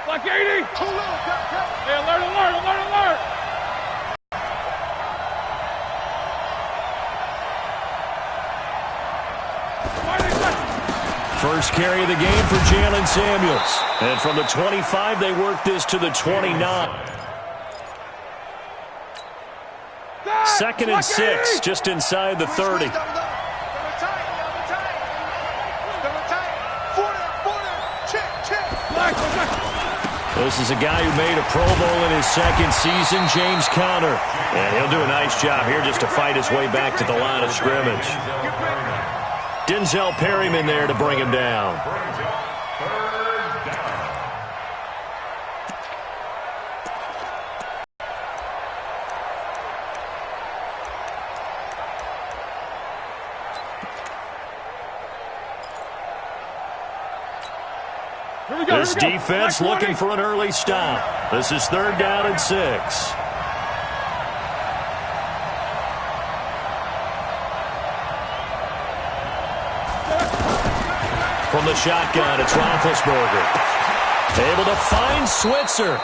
Black 80. Hey, alert, alert, alert, alert. First carry of the game for Jalen Samuels. And from the 25, they work this to the 29. Second and 6, just inside the 30. This is a guy who made a Pro Bowl in his second season, James Conner. And he'll do a nice job here just to fight his way back to the line of scrimmage. Denzel Perryman there to bring him down. This defense looking for an early stop. This is 3rd down and 6. From the shotgun, it's Roethlisberger. Able to find Switzer.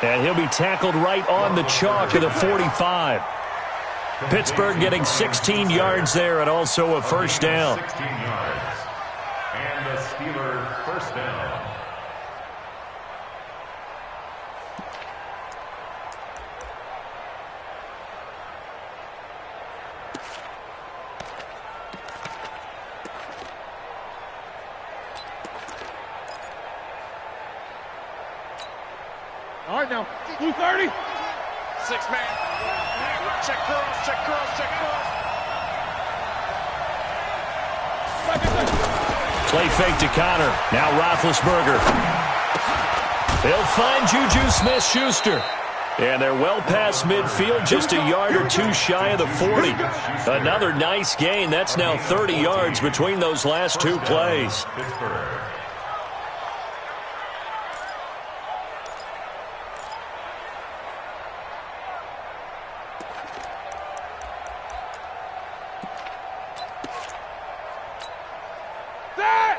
And he'll be tackled right on the chalk of the 45. Pittsburgh getting 16 yards there and also a first down. 16 yards. And the Steelers first down. All right, now, 230. 6-man. Check cross, check cross, check cross. Play fake to Conner. Now Roethlisberger. They'll find Juju Smith-Schuster. And they're well past midfield, just a yard or two shy of the 40. Another nice gain. That's now 30 yards between those last two plays.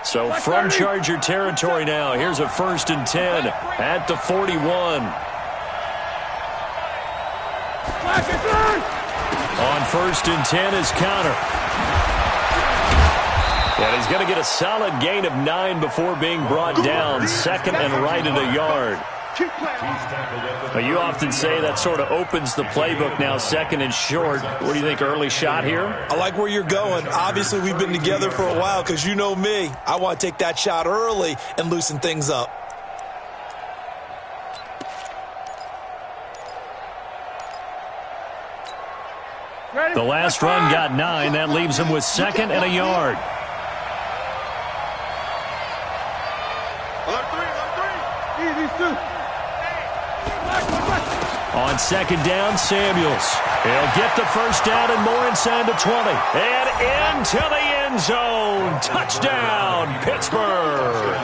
So from Charger territory now, here's a 1st and 10 at the 41. On 1st and 10 is Conner. And he's going to get a solid gain of 9 before being brought down. 2nd and right at a yard. But you often say that sort of opens the playbook now, 2nd and short. What do you think, early shot here? I like where you're going. Obviously, we've been together for a while because you know me. I want to take that shot early and loosen things up. The last run got 9. That leaves him with 2nd and a yard. On 2nd down, Samuels. He'll get the first down and more inside the 20. And into the end zone. Touchdown, Pittsburgh.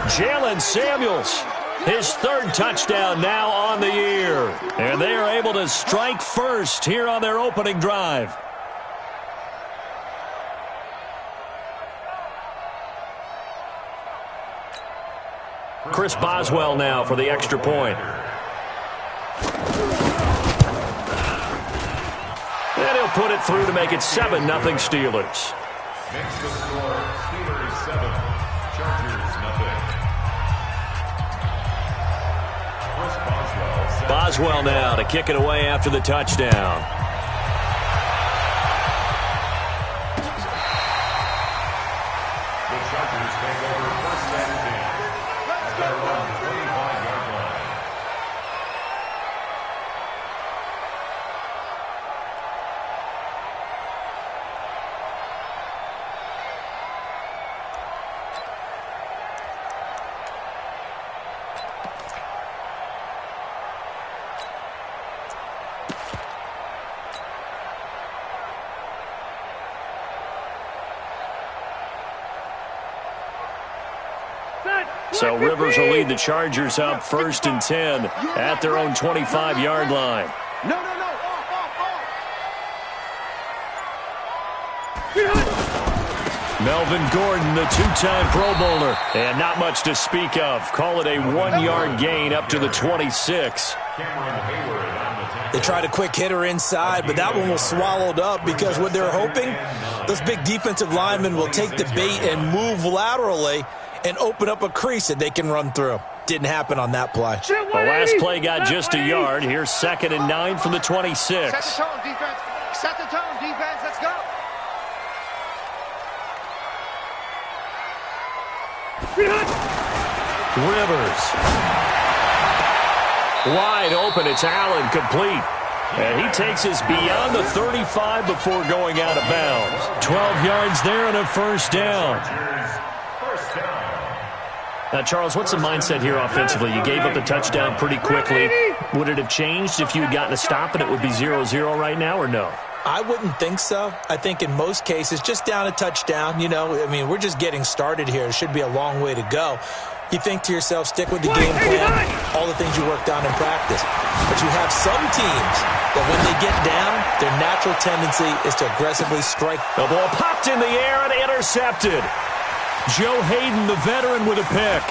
Jalen Samuels, his 3rd touchdown now on the year. And they are able to strike first here on their opening drive. Chris Boswell now for the extra point. And he'll put it through to make it 7-0 Steelers. Next to score, Steelers 7, Chargers 0. Chris Boswell. Boswell now to kick it away after the touchdown. The Chargers take over 1st and 10. At their own 25-yard line. So Rivers will lead the Chargers up 1st and 10 at their own 25-yard line. Melvin Gordon, the two-time Pro Bowler. And not much to speak of. Call it a 1-yard gain up to the 26. They tried a quick hitter inside, but that one was swallowed up because what they're hoping, those big defensive linemen will take the bait and move laterally and open up a crease that they can run through. Didn't happen on that play. The last play got just a yard. Here's 2nd and 9 from the 26. Set the tone, defense. Set the tone, defense. Let's go. Rivers. Wide open. It's Allen, complete. And he takes us beyond the 35 before going out of bounds. 12 yards there and a first down. Now, Charles, what's the mindset here offensively? You gave up the touchdown pretty quickly. Would it have changed if you had gotten a stop and it would be 0-0 right now, or no? I wouldn't think so. I think in most cases, just down a touchdown, you know, I mean, we're just getting started here. It should be a long way to go. You think to yourself, stick with the game plan, all the things you worked on in practice. But you have some teams that when they get down, their natural tendency is to aggressively strike. The ball popped in the air and intercepted. Joe Hayden, the veteran, with a pick.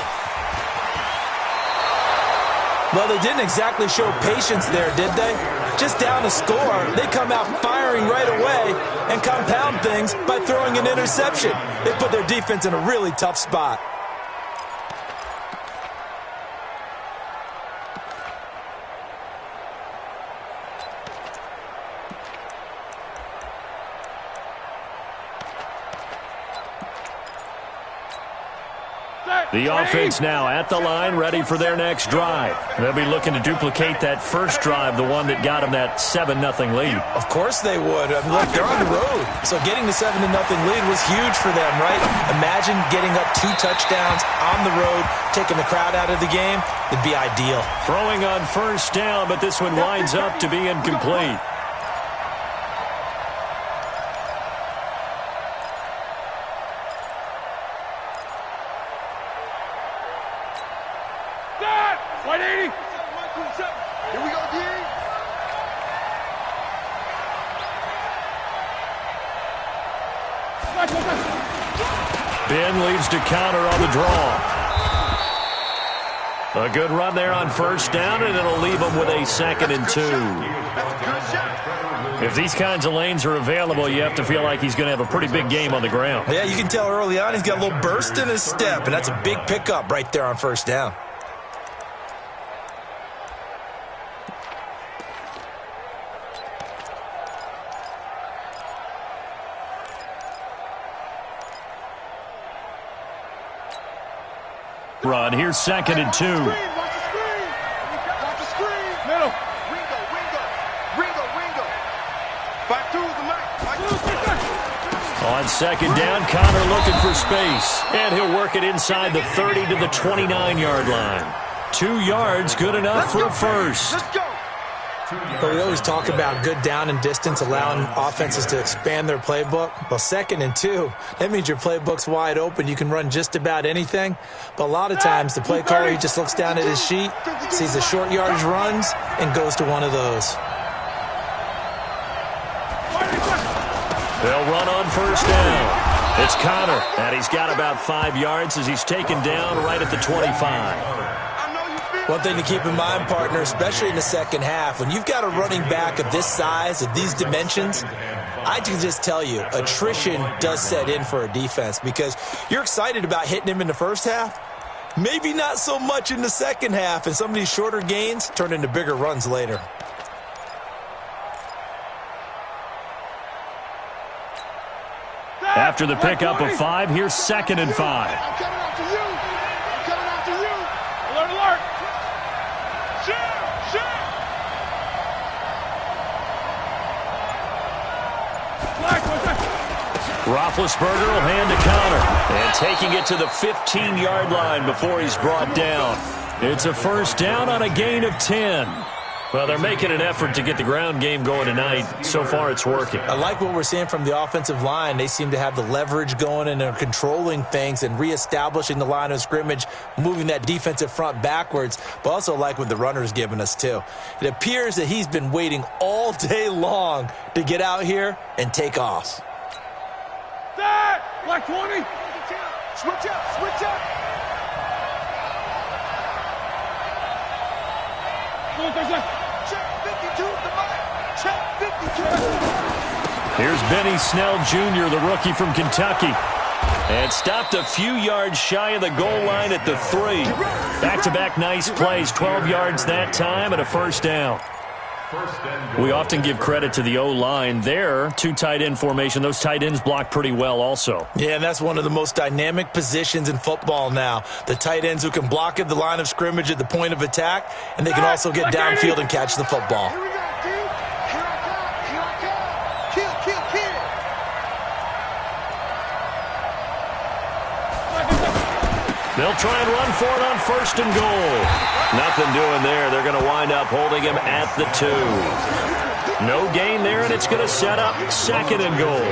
Well, they didn't exactly show patience there, did they? Just down a score, they come out firing right away and compound things by throwing an interception. They put their defense in a really tough spot. The offense now at the line, ready for their next drive. They'll be looking to duplicate that first drive, the one that got them that 7-0 lead. Of course they would. I mean, look, they're on the road. So getting the 7-0 lead was huge for them, right? Imagine getting up 2 touchdowns on the road, taking the crowd out of the game. It'd be ideal. Throwing on first down, but this one winds up to be incomplete. Ben leads to counter on the draw. A good run there on first down, and it'll leave them with a 2nd and 2. If these kinds of lanes are available, you have to feel like he's going to have a pretty big game on the ground. Yeah, you can tell early on he's got a little burst in his step, and that's a big pickup right there on first down. Run. Here's 2nd and 2. Watch the screen. Middle. Ringo. Back through the mic. On 2nd down, Connor looking for space. And he'll work it inside the 30 to the 29-yard line. 2 yards, good enough for a first. Let's go. But we always talk about good down and distance, allowing offenses to expand their playbook. Well, 2nd and 2, that means your playbook's wide open. You can run just about anything. But a lot of times, the play caller, he just looks down at his sheet, sees the short yardage runs, and goes to one of those. They'll run on first down. It's Connor, and he's got about 5 yards as he's taken down right at the 25. One thing to keep in mind, partner, especially in the second half, when you've got a running back of this size, of these dimensions, I can just tell you, attrition does set in for a defense because you're excited about hitting him in the first half. Maybe not so much in the second half, and some of these shorter gains turn into bigger runs later. After the pickup of 5, here's 2nd and 5. I'm coming after you. Alert. Roethlisberger will hand to Connor. And taking it to the 15-yard line before he's brought down. It's a first down on a gain of 10. Well, they're making an effort to get the ground game going tonight. So far, it's working. I like what we're seeing from the offensive line. They seem to have the leverage going, and they're controlling things and reestablishing the line of scrimmage, moving that defensive front backwards, but also like what the runner's giving us, too. It appears that he's been waiting all day long to get out here and take off. Set! Black 20. Switch up, switch up. Check 52 at the mic. Check 52. Here's Benny Snell Jr., the rookie from Kentucky. And stopped a few yards shy of the goal line at the 3. Back-to-back nice plays, 12 yards that time and a first down. We often give credit to the O-line there. 2 tight end formation. Those tight ends block pretty well also. Yeah, and that's one of the most dynamic positions in football now. The tight ends who can block at the line of scrimmage at the point of attack, and they can also get downfield and catch the football. Here we go, dude. Here I come. Here I come. Kill, kill, kill. They'll try and run for it on first and goal. Nothing doing there. They're going to wind up holding him at the 2. No gain there, and it's going to set up second and goal.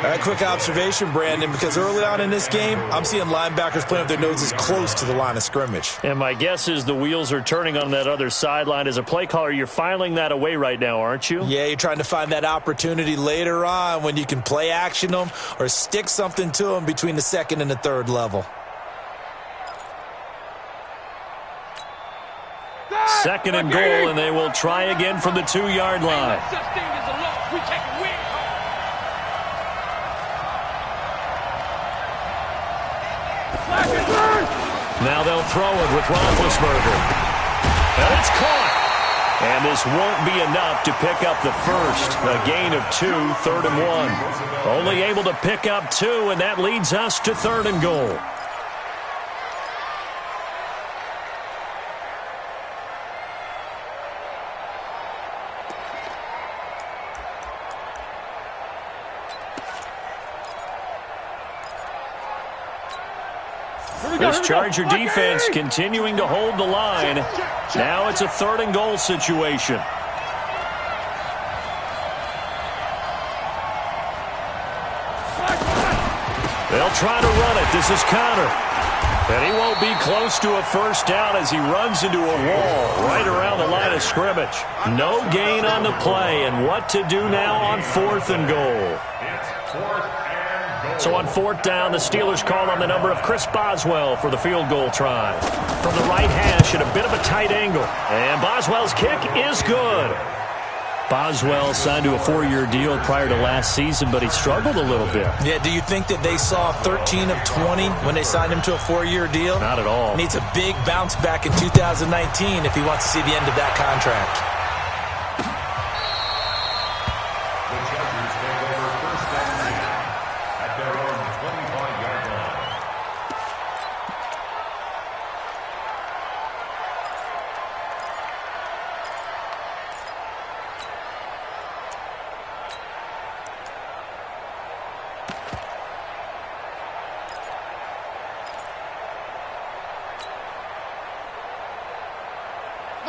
A quick observation, Brandon, because early on in this game, I'm seeing linebackers playing with their noses close to the line of scrimmage. And my guess is the wheels are turning on that other sideline. As a play caller, you're filing that away right now, aren't you? Yeah, you're trying to find that opportunity later on when you can play action them or stick something to them between the second and the third level. Second and goal, and they will try again from the 2-yard line. Now they'll throw it with Roethlisberger. And it's caught. And this won't be enough to pick up the first. A gain of 2, 3rd and 1. Only able to pick up 2, and that leads us to 3rd and goal. This Charger defense continuing to hold the line. Now it's a 3rd and goal situation. They'll try to run it. This is Connor. And he won't be close to a first down as he runs into a wall right around the line of scrimmage. No gain on the play, and what to do now on 4th and goal. So on 4th down, the Steelers call on the number of Chris Boswell for the field goal try. From the right hash at a bit of a tight angle. And Boswell's kick is good. Boswell signed to a 4-year deal prior to last season, but he struggled a little bit. Yeah, do you think that they saw 13 of 20 when they signed him to a 4-year deal? Not at all. Needs a big bounce back in 2019 if he wants to see the end of that contract.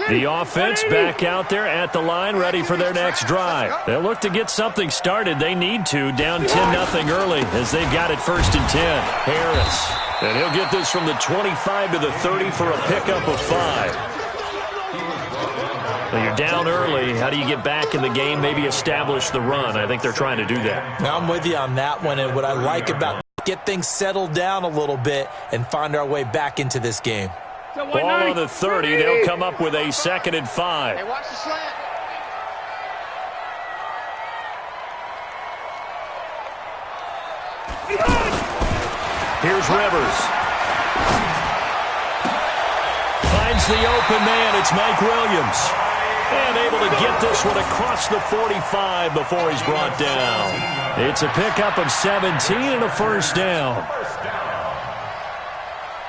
The offense back out there at the line, ready for their next drive. They'll look to get something started. They need to, down 10-0 early as they've got it 1st and 10. Harris, and he'll get this from the 25 to the 30 for a pickup of 5. Well, you're down early. How do you get back in the game, maybe establish the run? I think they're trying to do that. Now, I'm with you on that one, and what I like about get things settled down a little bit and find our way back into this game. Ball on the 30. They'll come up with a 2nd and 5. Hey, watch the slant. Here's Rivers. Finds the open man. It's Mike Williams. And able to get this one across the 45 before he's brought down. It's a pickup of 17 and a first down.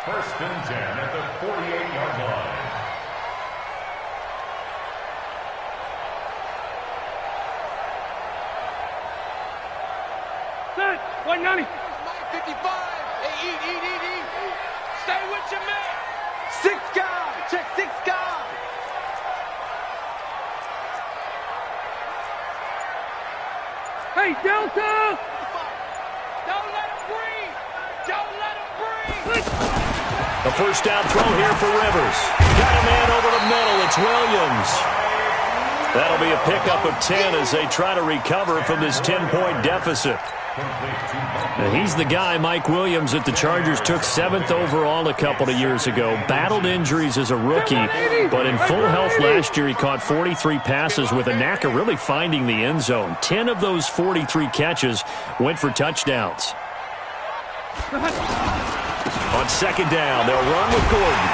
1st and 10 at the 48-yard line. Set. 190. 55. Hey, eat. Stay with your man. 6 guys. Check 6 guys. Hey, Delta. Don't let him breathe. Don't let him breathe. The first down throw here for Rivers. Got a man over the middle. It's Williams. That'll be a pickup of 10 as they try to recover from this 10-point deficit. He's the guy, Mike Williams, that the Chargers took 7th overall a couple of years ago. Battled injuries as a rookie, but in full health last year, he caught 43 passes with a knack of really finding the end zone. 10 of those 43 catches went for touchdowns. On second down, they'll run with Gordon.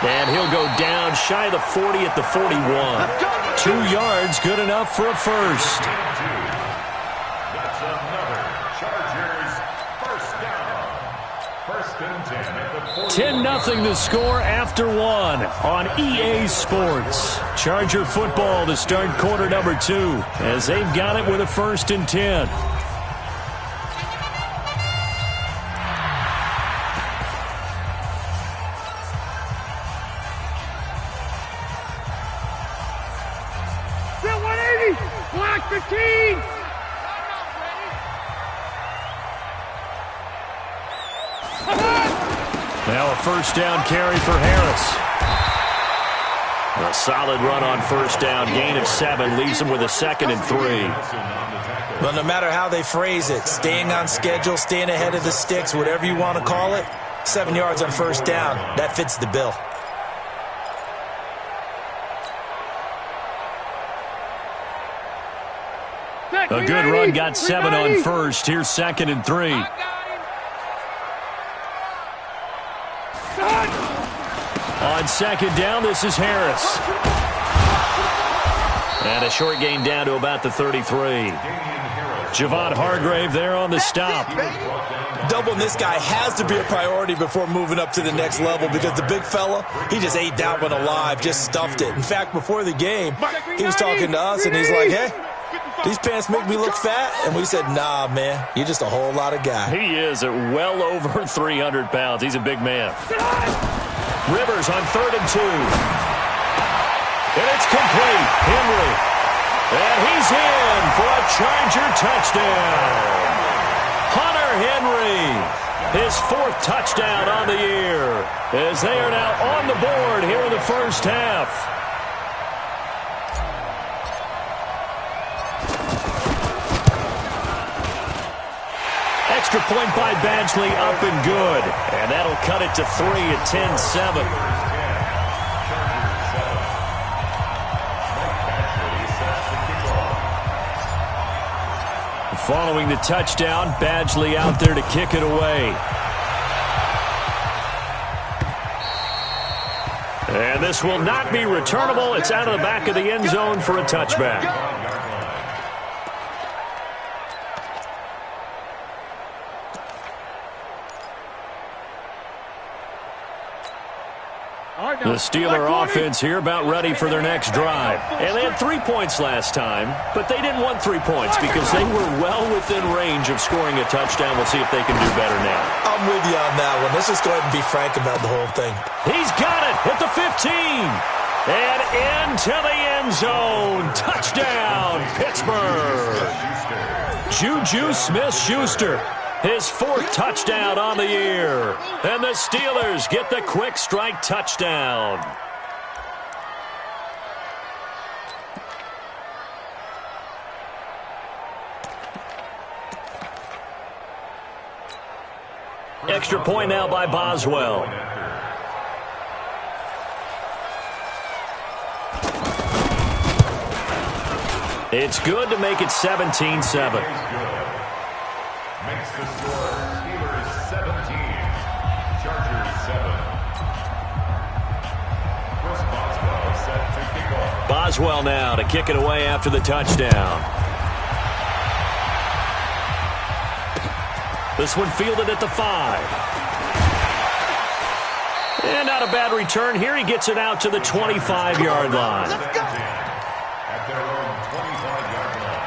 And he'll go down shy of the 40 at the 41. 2 yards, good enough for a first. 10-0 the score after 1 on EA Sports. Charger football to start quarter number 2 as they've got it with a 1st and 10. Bill 180, block 15. Now a 1st down carry for Harris. A solid run on 1st down. Gain of 7 leaves him with a 2nd and 3. Well, no matter how they phrase it, staying on schedule, staying ahead of the sticks, whatever you want to call it, 7 yards on 1st down, that fits the bill. A good run got 7 on 1st. Here's 2nd and 3. On 2nd down, this is Harris. And a short gain down to about the 33. Javon Hargrave there on the stop. Doubling this guy has to be a priority before moving up to the next level because the big fella, he just ate that one alive, just stuffed it. In fact, before the game, he was talking to us, and he's like, hey, these pants make me look fat. And we said, nah, man, you're just a whole lot of guy. He is at well over 300 pounds. He's a big man. Rivers on 3rd and 2. And it's complete. Henry. And he's in for a Charger touchdown. Hunter Henry. His 4th touchdown on the year. As they are now on the board here in the 1st half. Extra point by Badgley up and good. And that'll cut it to 3 at 10-7. Following the touchdown, Badgley out there to kick it away. And this will not be returnable. It's out of the back of the end zone for a touchback. The Steeler offense here about ready for their next drive. And they had 3 points last time, but they didn't want 3 points because they were well within range of scoring a touchdown. We'll see if they can do better now. I'm with you on that one. Let's just go ahead and be frank about the whole thing. He's got it at the 15. And into the end zone. Touchdown, Pittsburgh. Juju Smith-Schuster. His 4th touchdown on the year. And the Steelers get the quick strike touchdown. Extra point now by Boswell. It's good to make it 17-7. Makes the score Steelers 17, Chargers 7. Chris Boswell set to kick off. Boswell now to kick it away after the touchdown. This one fielded at the 5. And not a bad return here. He gets it out to the 25-yard line. At their own 25-yard line.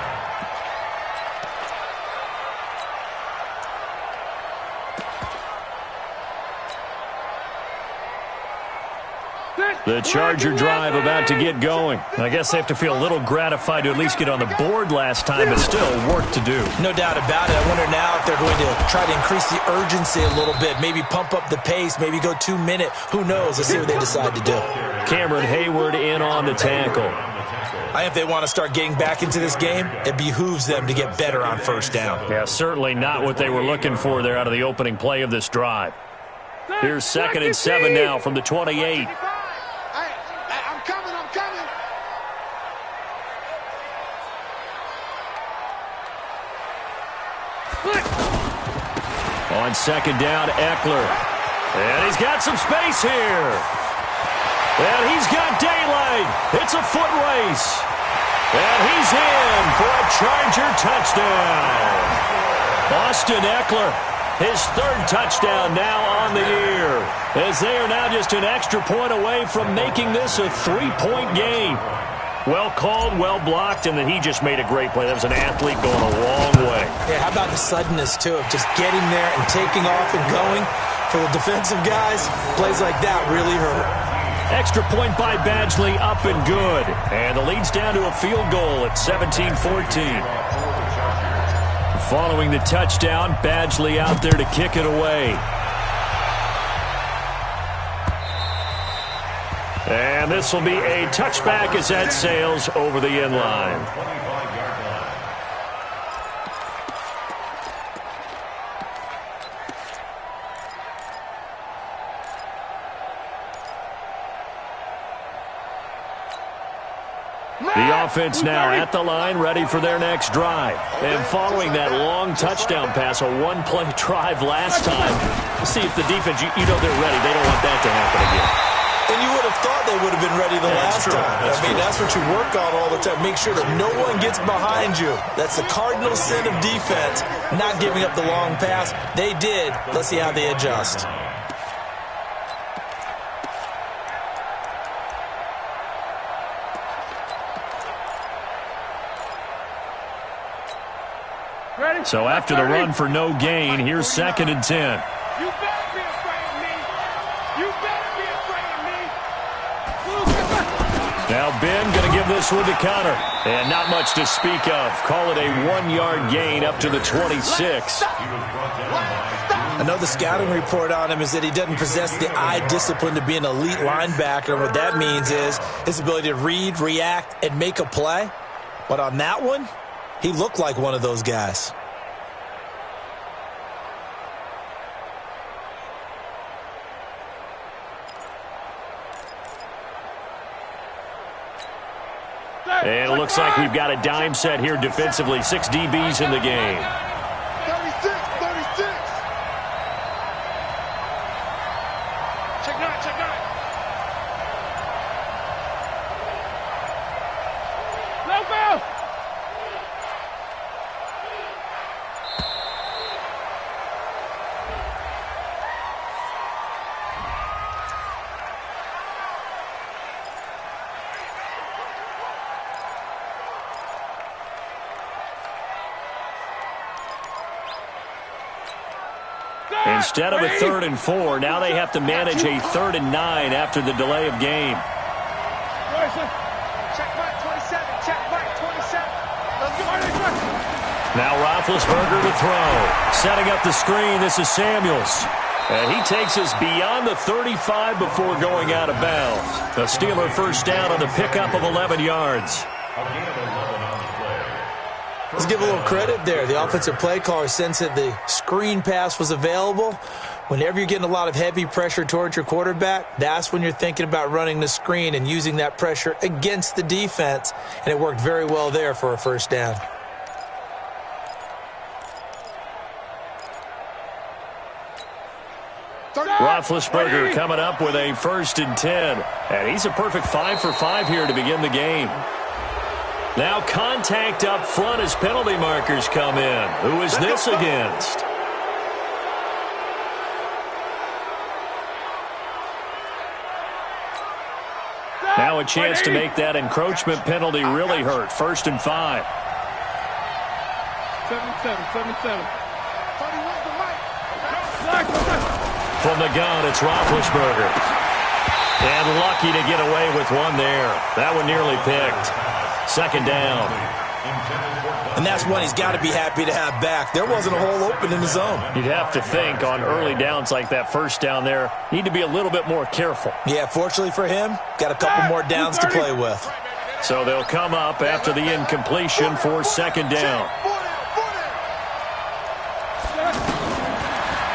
The Charger drive about to get going. I guess they have to feel a little gratified to at least get on the board last time, but still work to do. No doubt about it. I wonder now if they're going to try to increase the urgency a little bit, maybe pump up the pace, maybe go 2-minute. Who knows? Let's see what they decide to do. Cameron Hayward in on the tackle. If they want to start getting back into this game, it behooves them to get better on first down. Yeah, certainly not what they were looking for there out of the opening play of this drive. Here's 2nd and 7 now from the 28. I'm coming. On 2nd down, Eckler. And he's got some space here. And he's got daylight. It's a foot race. And he's in for a Charger touchdown. Austin Eckler, his 3rd touchdown now on the year, as they are now just an extra point away from making this a 3-point game. Well called, well blocked, and then he just made a great play. That was an athlete going a long way. Yeah, how about the suddenness, too, of just getting there and taking off and going? For the defensive guys, plays like that really hurt. Extra point by Badgley, up and good. And the lead's down to a field goal at 17-14. Following the touchdown, Badgley out there to kick it away. And this will be a touchback as that sails over the end line. The offense now at the line, ready for their next drive. And following that long touchdown pass, a one-play drive last time, see if the defense, you know they're ready. They don't want that to happen again. And you would have thought they would have been ready the last time. That's what you work on all the time. Make sure that no one gets behind you. That's the cardinal sin of defense, not giving up the long pass. They did. Let's see how they adjust. So after the run for no gain, here's 2nd and 10. You better be afraid of me. You better be afraid of me. Now Ben going to give this one to Connor. And not much to speak of. Call it a 1-yard gain up to the 26. I know the scouting report on him is that he doesn't possess the eye discipline to be an elite linebacker. And what that means is his ability to read, react, and make a play. But on that one, he looked like one of those guys. And it looks like we've got a dime set here defensively. 6 DBs in the game. 36. Check 9. Let's go. Instead of a 3rd and 4, now they have to manage a 3rd and 9 after the delay of game. Check back 27. Let's go. Now Roethlisberger to throw. Setting up the screen, this is Samuels. And he takes us beyond the 35 before going out of bounds. The Steeler first down on the pickup of 11 yards. Let's give a little credit there. The offensive play caller sensed that the screen pass was available. Whenever you're getting a lot of heavy pressure towards your quarterback, that's when you're thinking about running the screen and using that pressure against the defense. And it worked very well there for a first down. Roethlisberger coming up with a 1st and 10. And he's a perfect 5 for 5 here to begin the game. Now contact up front as penalty markers come in. Who is this against? Now a chance to make that encroachment penalty really hurt. 1st and 5. 77. From the gun, it's Roethlisberger. And lucky to get away with one there. That one nearly picked. 2nd down. And that's one he's got to be happy to have back. There wasn't a hole open in the zone. You'd have to think on early downs like that first down there, need to be a little bit more careful. Yeah, fortunately for him, got a couple more downs to play with. So they'll come up after the incompletion for second down.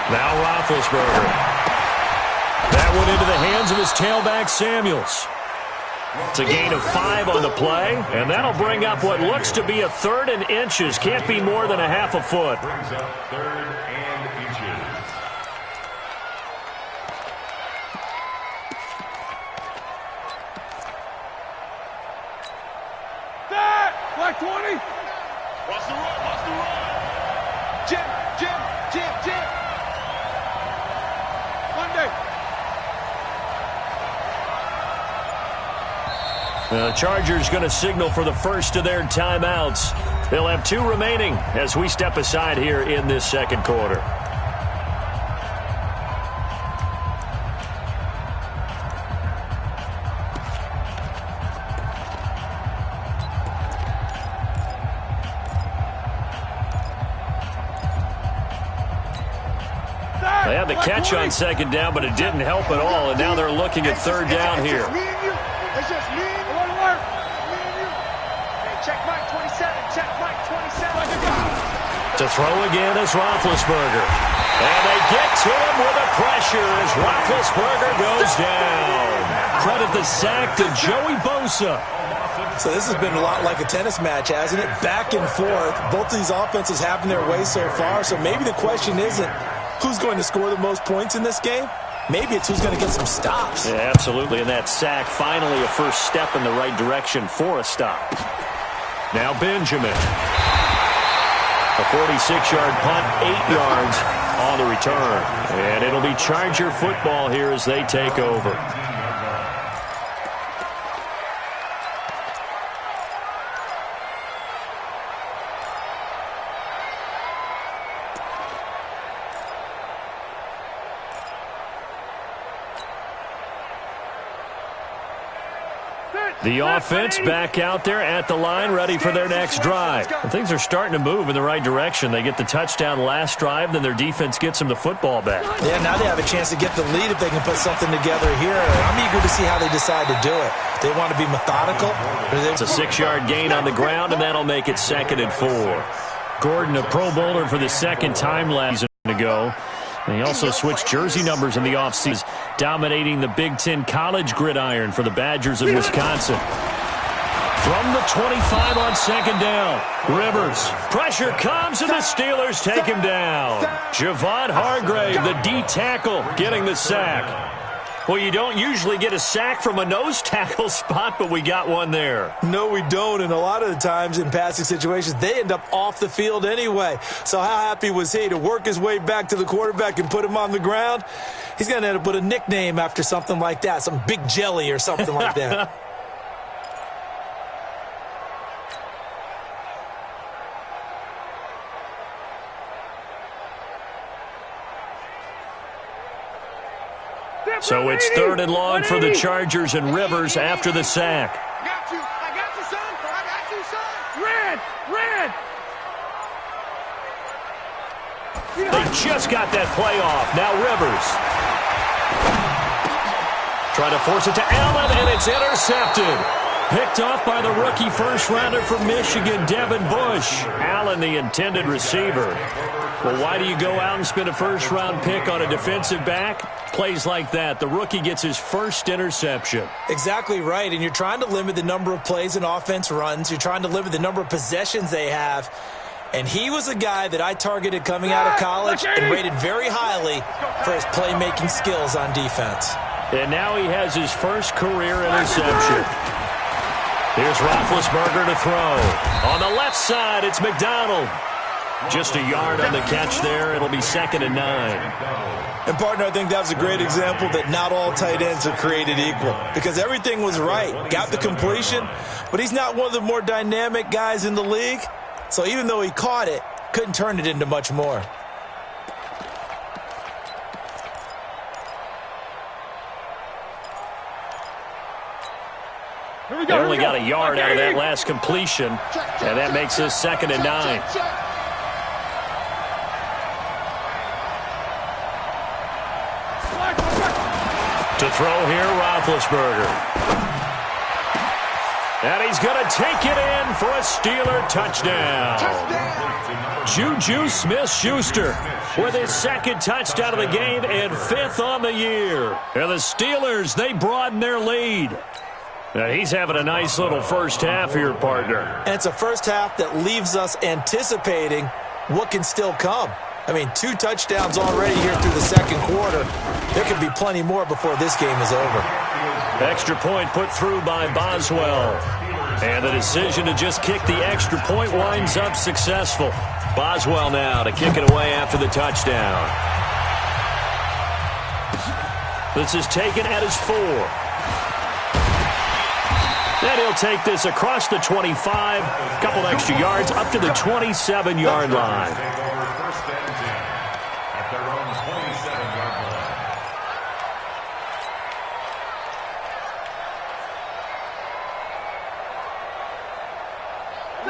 Now Roethlisberger. That went into the hands of his tailback, Samuels. It's a gain of 5 on the play, and that'll bring up what looks to be a 3rd and inches. Can't be more than a half a foot. Brings up 3rd and inches. That! Black 20! Watch the run, watch the run. Jim. Monday! The Chargers going to signal for the first of their timeouts. They'll have 2 remaining as we step aside here in this second quarter. They had the catch on second down, but it didn't help at all, and now they're looking at 3rd down here. It's just me and you. Hey, check Mike 27. Check Mike 27. To throw again is Roethlisberger. And they get to him with the pressure as Roethlisberger goes down. Credit the sack to Joey Bosa. So this has been a lot like a tennis match, hasn't it? Back and forth. Both of these offenses having their way so far. So maybe the question isn't who's going to score the most points in this game. Maybe it's who's going to get some stops. Yeah, absolutely. And that sack, finally a first step in the right direction for a stop. Now Benjamin. A 46-yard punt, 8 yards on the return. And it'll be Charger football here as they take over. The offense back out there at the line, ready for their next drive. And things are starting to move in the right direction. They get the touchdown last drive, then their defense gets them the football back. Yeah, now they have a chance to get the lead if they can put something together here. I'm eager to see how they decide to do it. They want to be methodical. It's a 6-yard gain on the ground, and that'll make it 2nd and 4. Gordon, a Pro Bowler for the 2nd time last season ago. And he also switched jersey numbers in the offseason, dominating the Big Ten college gridiron for the Badgers of Wisconsin. From the 25 on second down, Rivers. Pressure comes, and the Steelers take him down. Javon Hargrave, the D tackle, getting the sack. Well, you don't usually get a sack from a nose tackle spot, but we got one there. No, we don't, and a lot of the times in passing situations, they end up off the field anyway. So how happy was he to work his way back to the quarterback and put him on the ground? He's going to end up with a nickname after something like that, some Big Jelly or something like that. So it's 3rd and long for the Chargers, and Rivers after the sack. I got you, son. I got you, son. Red! They just got that play off. Now Rivers. Trying to force it to Allen, and it's intercepted. Picked off by the rookie first-rounder from Michigan, Devin Bush. Allen, the intended receiver. Well, why do you go out and spend a first-round pick on a defensive back? Plays like that. The rookie gets his first interception. Exactly right, and you're trying to limit the number of plays an offense runs. You're trying to limit the number of possessions they have. And he was a guy that I targeted coming out of college and rated very highly for his playmaking skills on defense. And now he has his first career interception. Here's Roethlisberger to throw. On the left side, it's McDonald. Just a yard on the catch there. It'll be 2nd and 9. And, partner, I think that was a great example that not all tight ends are created equal because everything was right. Got the completion, but he's not one of the more dynamic guys in the league. So even though he caught it, couldn't turn it into much more. They only got a yard out of that last completion, and that makes this 2nd and 9. To throw here, Roethlisberger. And he's going to take it in for a Steeler touchdown. Juju Smith-Schuster with his second touchdown of the game and 5th on the year. And the Steelers, they broaden their lead. Now he's having a nice little first half here, partner. And it's a first half that leaves us anticipating what can still come. I mean, 2 touchdowns already here through the second quarter. There could be plenty more before this game is over. Extra point put through by Boswell. And the decision to just kick the extra point winds up successful. Boswell now to kick it away after the touchdown. This is taken at his 4. Then he'll take this across the 25, a couple extra yards, up to the 27-yard line.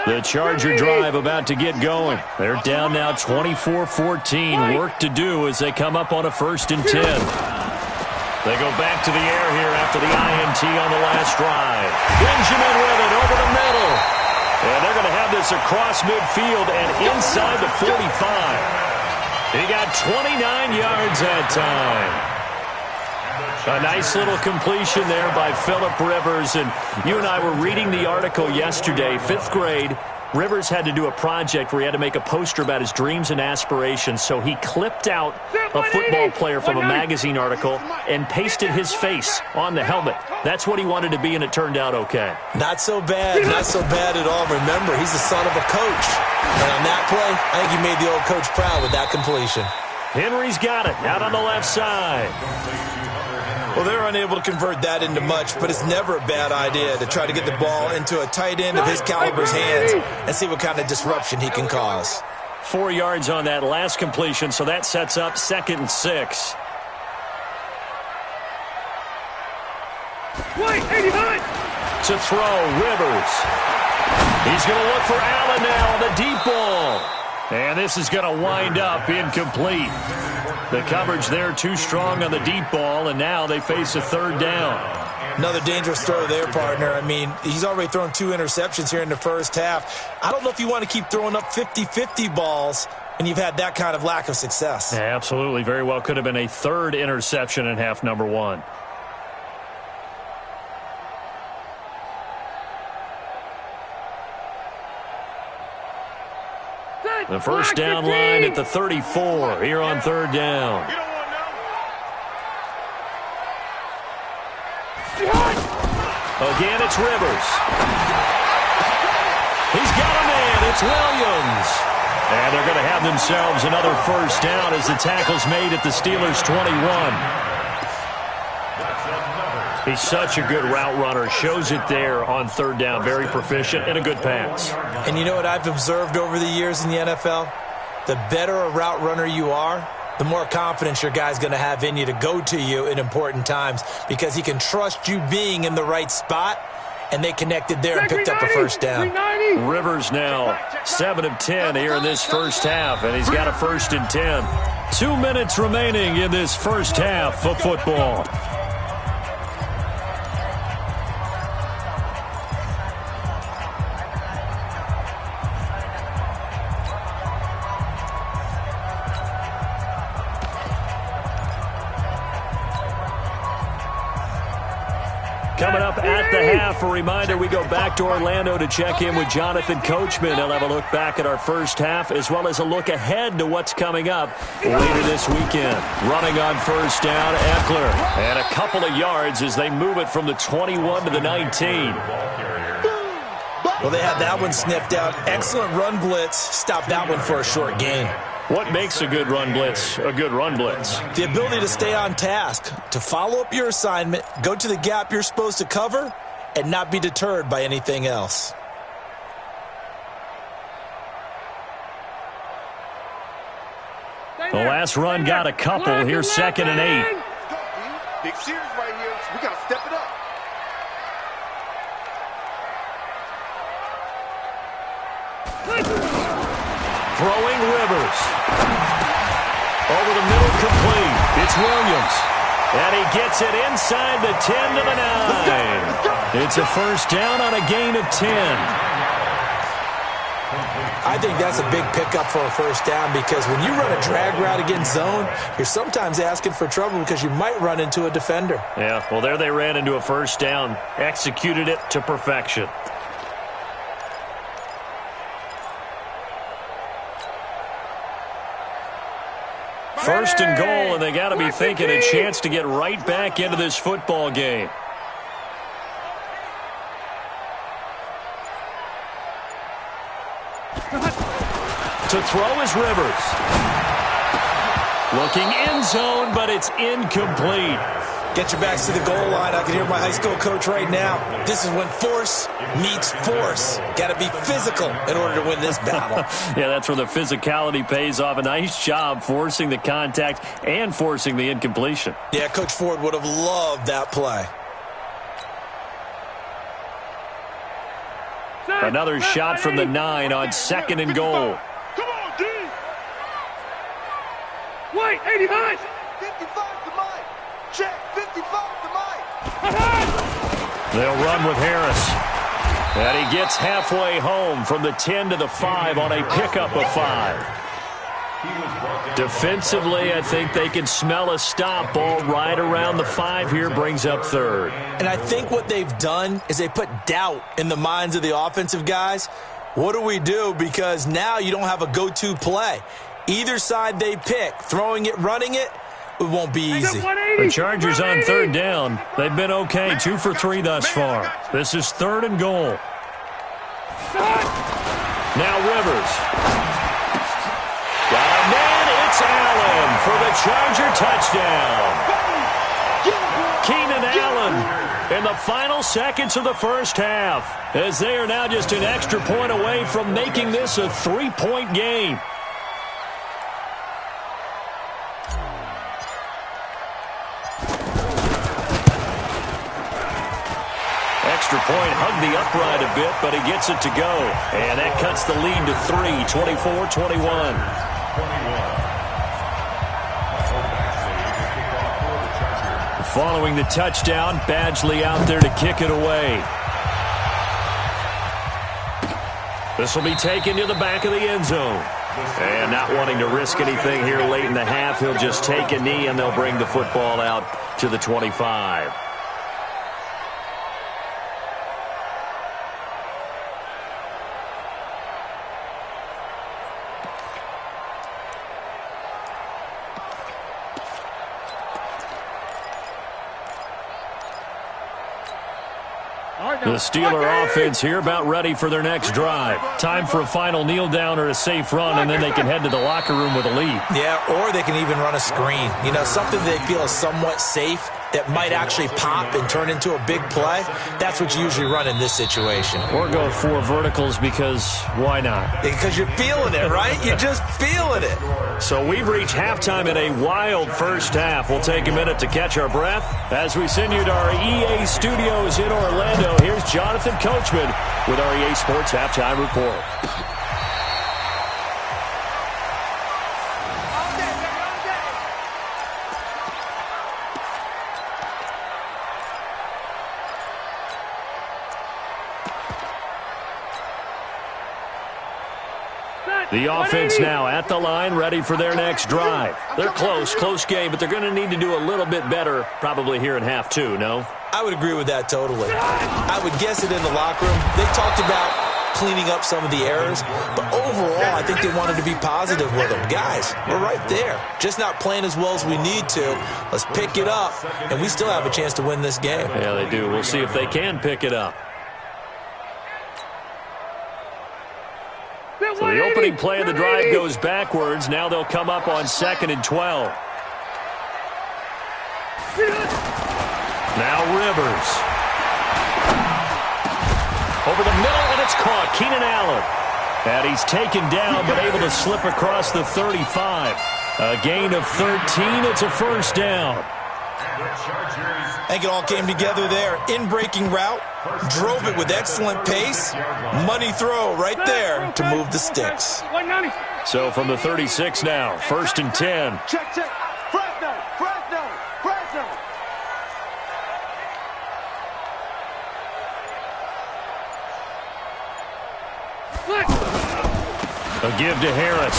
The Charger drive about to get going. They're down now 24-14. Work to do as they come up on a 1st and 10. They go back to the air here after the INT on the last drive. Benjamin with it over the middle. And they're going to have this across midfield and inside the 45. He got 29 yards that time. A nice little completion there by Phillip Rivers. And you and I were reading the article yesterday, 5th grade. Rivers had to do a project where he had to make a poster about his dreams and aspirations, so he clipped out a football player from a magazine article and pasted his face on the helmet. That's what he wanted to be, and it turned out okay. Not so bad. Not so bad at all. Remember, he's the son of a coach. And on that play, I think he made the old coach proud with that completion. Henry's got it out on the left side. Well, they're unable to convert that into much, but it's never a bad idea to try to get the ball into a tight end of his caliber's hands and see what kind of disruption he can cause. 4 yards on that last completion, so that sets up 2nd and 6. To throw, Rivers. He's going to look for Allen now on the deep ball. And this is going to wind up incomplete. The coverage there too strong on the deep ball, and now they face a 3rd down. Another dangerous throw there, partner. I mean, he's already thrown 2 interceptions here in the first half. I don't know if you want to keep throwing up 50-50 balls, and you've had that kind of lack of success. Yeah, absolutely. Very well could have been a 3rd interception in half number 1. The first down line at the 34 here on 3rd down. Again, it's Rivers. He's got a man. It's Williams. And they're going to have themselves another first down as the tackle's made at the Steelers' 21. He's such a good route runner. Shows it there on 3rd down. Very proficient and a good pass. And you know what I've observed over the years in the NFL? The better a route runner you are, the more confidence your guy's going to have in you to go to you in important times because he can trust you being in the right spot, and they connected there and picked up a first down. Rivers now 7 of 10 here in this first half, and he's got a 1st and 10. 2 minutes remaining in this first half of football. Coming up at the half, a reminder, we go back to Orlando to check in with Jonathan Coachman. He'll have a look back at our first half as well as a look ahead to what's coming up later this weekend. Running on first down, Eckler. And a couple of yards as they move it from the 21 to the 19. Well, they had that one sniffed out. Excellent run blitz. Stopped that one for a short gain. What makes a good run blitz a good run blitz? The ability to stay on task, to follow up your assignment, go to the gap you're supposed to cover, and not be deterred by anything else. The last run got a couple. Here's 2nd and 8. Big series right here. We got to step it up. Throwing Rivers. Over the middle, complete. It's Williams. And he gets it inside the 10 to the 9. It's a first down on a gain of 10. I think that's a big pickup for a first down because when you run a drag route against zone, you're sometimes asking for trouble because you might run into a defender. Yeah, well, there they ran into a first down. Executed it to perfection. First and goal, and they got to be thinking a chance to get right back into this football game. To throw is Rivers. Looking end zone, but it's incomplete. Get your backs to the goal line. I can hear my high school coach right now. This is when force meets force. Got to be physical in order to win this battle. Yeah, that's where the physicality pays off. A nice job forcing the contact and forcing the incompletion. Yeah, Coach Ford would have loved that play. Another shot from the 9 on second and goal. Come on, D. Wait, 85. 55 to Mike. Check, 55 to Mike. They'll run with Harris. And he gets halfway home from the 10 to the 5 on a pickup of 5. Defensively, I think they can smell a stop. Ball right around the 5 here, brings up third. And I think what they've done is they put doubt in the minds of the offensive guys. What do we do? Because now you don't have a go-to play. Either side they pick, throwing it, running it, it won't be easy. The Chargers on third down. They've been okay, 2 for 3 thus far. This is third and goal. Now Rivers. Got a man, it's Allen for the Charger touchdown. Keenan Allen in the final seconds of the first half, as they are now just an extra point away from making this a 3-point game. Extra point, hugged the upright a bit, but he gets it to go. And that cuts the lead to 3, 24-21. Following the touchdown, Badgley out there to kick it away. This will be taken to the back of the end zone. And not wanting to risk anything here late in the half, he'll just take a knee and they'll bring the football out to the 25. The Steeler offense here about ready for their next drive. Time for a final kneel down or a safe run, and then they can head to the locker room with a lead. Yeah, or they can even run a screen. You know, something they feel is somewhat safe that might actually pop and turn into a big play. That's what you usually run in this situation. Or go 4 verticals because why not? Because you're feeling it, right? You're just feeling it. So we've reached halftime in a wild first half. We'll take a minute to catch our breath as we send you to our EA studios in Orlando. Here's Jonathan Coachman with our EA Sports Halftime Report. The offense now at the line, ready for their next drive. They're close game, but they're going to need to do a little bit better probably here in half 2, no? I would agree with that totally. I would guess it in the locker room. They talked about cleaning up some of the errors, but overall, I think they wanted to be positive with them. Guys, we're right there. Just not playing as well as we need to. Let's pick it up, and we still have a chance to win this game. Yeah, they do. We'll see if they can pick it up. So the opening play of the drive goes backwards. Now they'll come up on 2nd and 12. Now Rivers. Over the middle, and it's caught. Keenan Allen. And he's taken down, but able to slip across the 35. A gain of 13. It's a first down. I think it all came together there. In-breaking route, drove it with excellent pace. Money throw right there to move the sticks. So from the 36 now, 1st and 10. Check. Fresno. A give to Harris.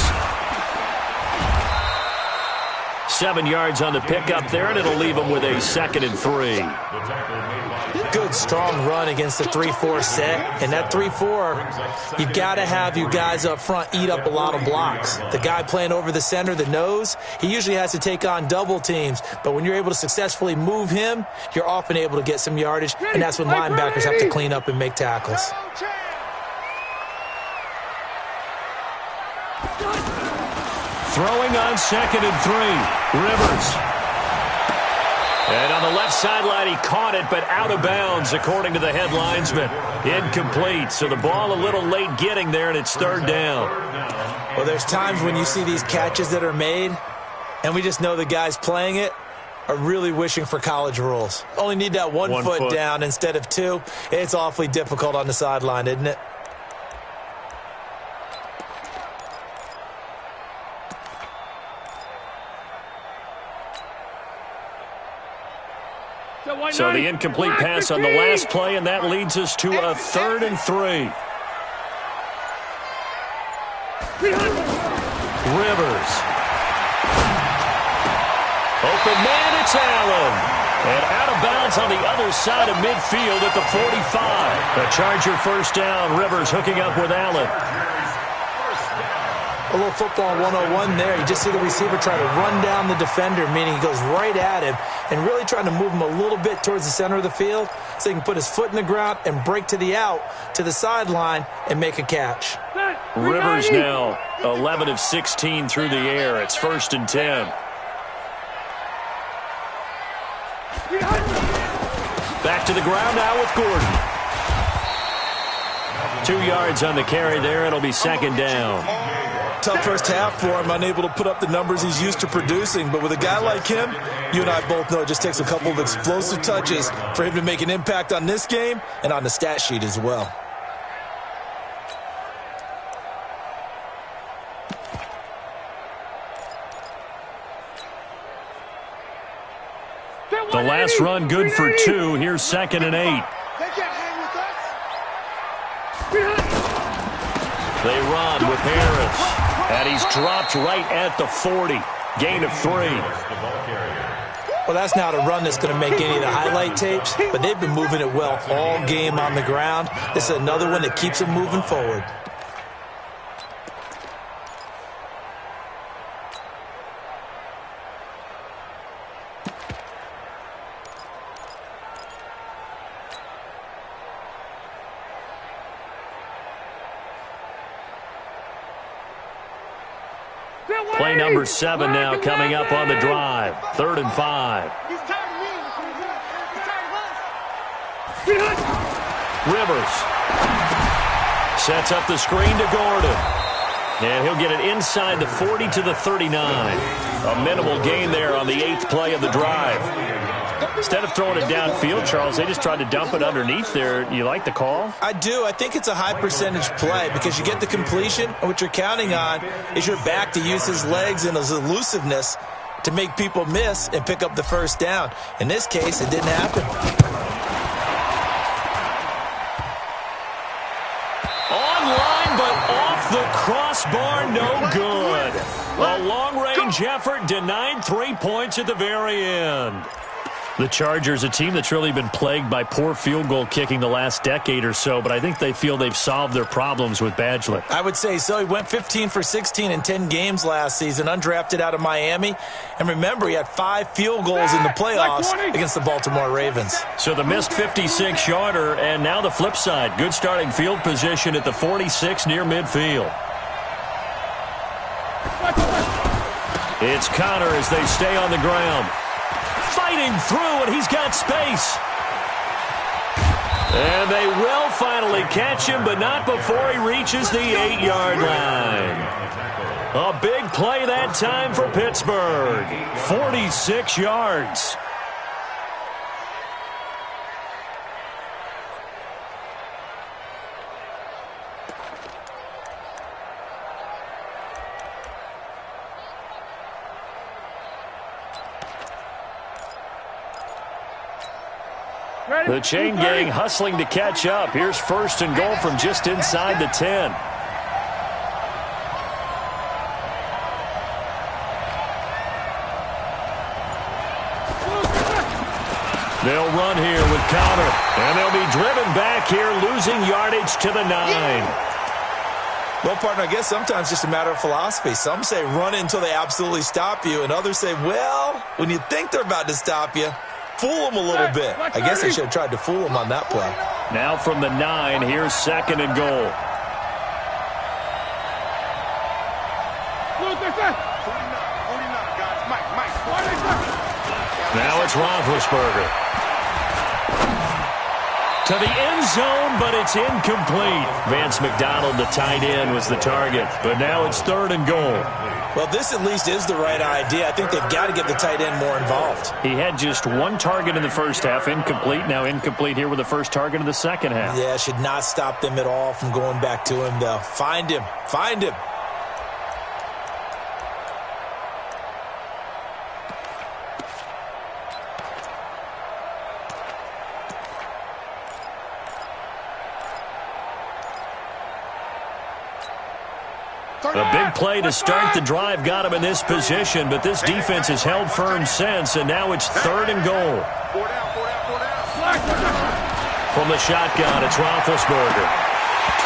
7 yards on the pickup there, and it'll leave him with a 2nd and 3. Good, strong run against the 3-4 set. And that 3-4, you got to have you guys up front eat up a lot of blocks. The guy playing over the center, the nose, he usually has to take on double teams. But when you're able to successfully move him, you're often able to get some yardage, and that's when linebackers have to clean up and make tackles. Throwing on 2nd and 3. Rivers. And on the left sideline, he caught it, but out of bounds, according to the head linesman. Incomplete. So the ball a little late getting there, and it's 3rd down. Well, there's times when you see these catches that are made, and we just know the guys playing it are really wishing for college rules. Only need that one foot down instead of 2. It's awfully difficult on the sideline, isn't it? So the incomplete pass on the last play, and that leads us to a 3rd and 3. Rivers. Open man, it's Allen. And out of bounds on the other side of midfield at the 45. The Charger 1st down. Rivers hooking up with Allen. A little football 101 there. You just see the receiver try to run down the defender, meaning he goes right at him and really trying to move him a little bit towards the center of the field so he can put his foot in the ground and break to the out, to the sideline, and make a catch. Rivers now 11 of 16 through the air. It's 1st and 10. Back to the ground now with Gordon. 2 yards on the carry there. It'll be 2nd down. Tough first half for him, unable to put up the numbers he's used to producing. But with a guy like him, you and I both know it just takes a couple of explosive touches for him to make an impact on this game and on the stat sheet as well. The last run good for 2. Here's 2nd and 8. They run with Harris. And he's dropped right at the 40. Gain of 3. Well, that's not a run that's going to make any of the highlight tapes, but they've been moving it well all game on the ground. This is another one that keeps them moving forward. Play number 7 now coming up on the drive. 3rd and 5. Rivers sets up the screen to Gordon. And he'll get it inside the 40 to the 39. A minimal gain there on the 8th play of the drive. Instead of throwing it downfield, Charles, they just tried to dump it underneath there. You like the call? I do. I think it's a high percentage play because you get the completion, and what you're counting on is your back to use his legs and his elusiveness to make people miss and pick up the 1st down. In this case, it didn't happen. Online, but off the crossbar, no good. A long-range effort denied 3 points at the very end. The Chargers, a team that's really been plagued by poor field goal kicking the last decade or so, but I think they feel they've solved their problems with Badgley. I would say so. He went 15 for 16 in 10 games last season, undrafted out of Miami. And remember, he had 5 field goals in the playoffs against the Baltimore Ravens. So the missed 56-yarder, and now the flip side. Good starting field position at the 46 near midfield. It's Connor as they stay on the ground. Fighting through, and he's got space. And they will finally catch him, but not before he reaches the 8-yard line. A big play that time for Pittsburgh. 46 yards. The chain gang hustling to catch up. Here's 1st and goal from just inside the 10. They'll run here with Connor, and they'll be driven back here, losing yardage to the 9. Well, partner, I guess sometimes it's just a matter of philosophy. Some say run until they absolutely stop you, and others say, well, when you think they're about to stop you, fool them a little bit. I guess they should have tried to fool them on that play. Now from the 9, here's 2nd and goal. Now it's Roethlisberger. To the end zone, but it's incomplete. Vance McDonald, the tight end, was the target. But now it's 3rd and goal. Well, this at least is the right idea. I think they've got to get the tight end more involved. He had just 1 target in the first half, incomplete. Now incomplete here with the first target of the second half. Yeah, should not stop them at all from going back to him, though. Find him. Find him. A big play to start the drive got him in this position, but this defense has held firm since, and now it's 3rd and goal. From the shotgun, it's Roethlisberger.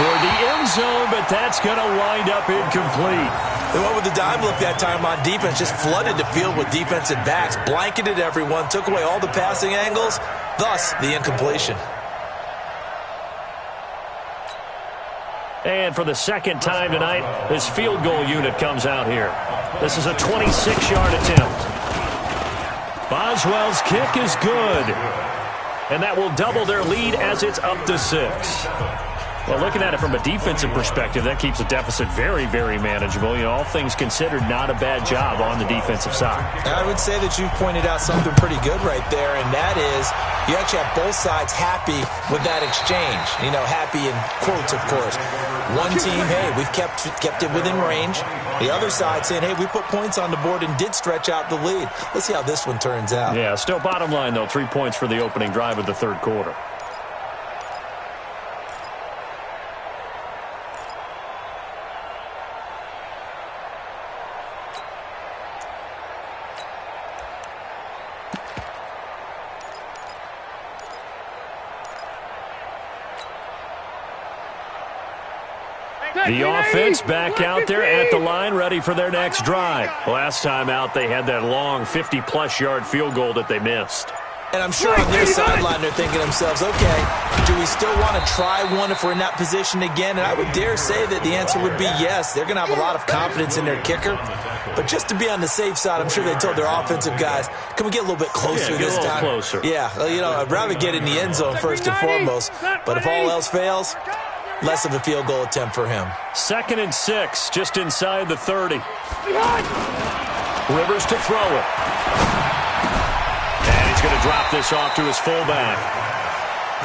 Toward the end zone, but that's going to wind up incomplete. They went with the dime look that time on defense, just flooded the field with defensive backs, blanketed everyone, took away all the passing angles, thus the incompletion. And for the second time tonight, this field goal unit comes out here. This is a 26-yard attempt. Boswell's kick is good. And that will double their lead as it's up to 6. Well, looking at it from a defensive perspective, that keeps the deficit very, very manageable. You know, all things considered, not a bad job on the defensive side. I would say that you've pointed out something pretty good right there, and that is you actually have both sides happy with that exchange. You know, happy in quotes, of course. One team, hey, we've kept it within range. The other side saying, hey, we put points on the board and did stretch out the lead. Let's see how this one turns out. Yeah, still bottom line, though, 3 points for the opening drive of the third quarter. The offense back out there at the line, ready for their next drive. Last time out, they had that long 50-plus yard field goal that they missed. And I'm sure on their sideline they're thinking to themselves, okay, do we still want to try one if we're in that position again? And I would dare say that the answer would be yes. They're going to have a lot of confidence in their kicker. But just to be on the safe side, I'm sure they told their offensive guys, can we get a little bit closer this time? Closer. Yeah, you know, I'd rather get in the end zone first and foremost. But if all else fails, less of a field goal attempt for him. 2nd and 6, just inside the 30. Rivers to throw it. And he's going to drop this off to his fullback.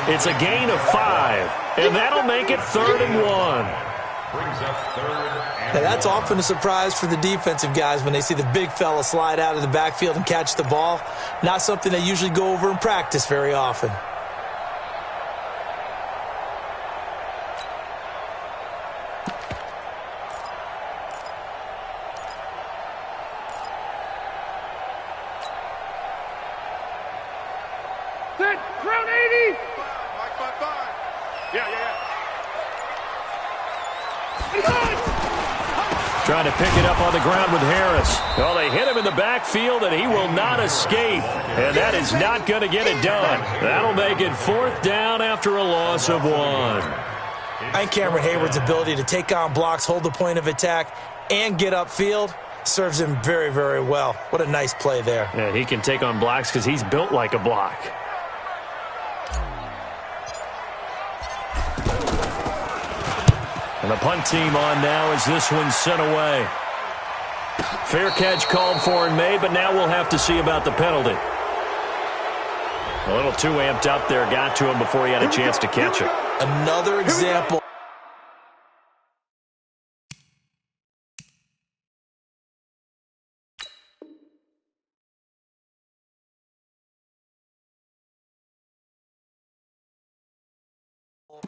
It's a gain of 5, and that'll make it 3rd and 1. Now that's often a surprise for the defensive guys when they see the big fella slide out of the backfield and catch the ball. Not something they usually go over in practice very often. Trying to pick it up on the ground with Harris. Well, they hit him in the backfield, and he will not escape. And that is not going to get it done. That'll make it 4th down after a loss of 1. And Cameron Hayward's ability to take on blocks, hold the point of attack, and get upfield serves him very, very well. What a nice play there. Yeah, he can take on blocks because he's built like a block. And the punt team on now as this one's sent away. Fair catch called for and made, but now we'll have to see about the penalty. A little too amped up there, got to him before he had a chance to catch it. Another example.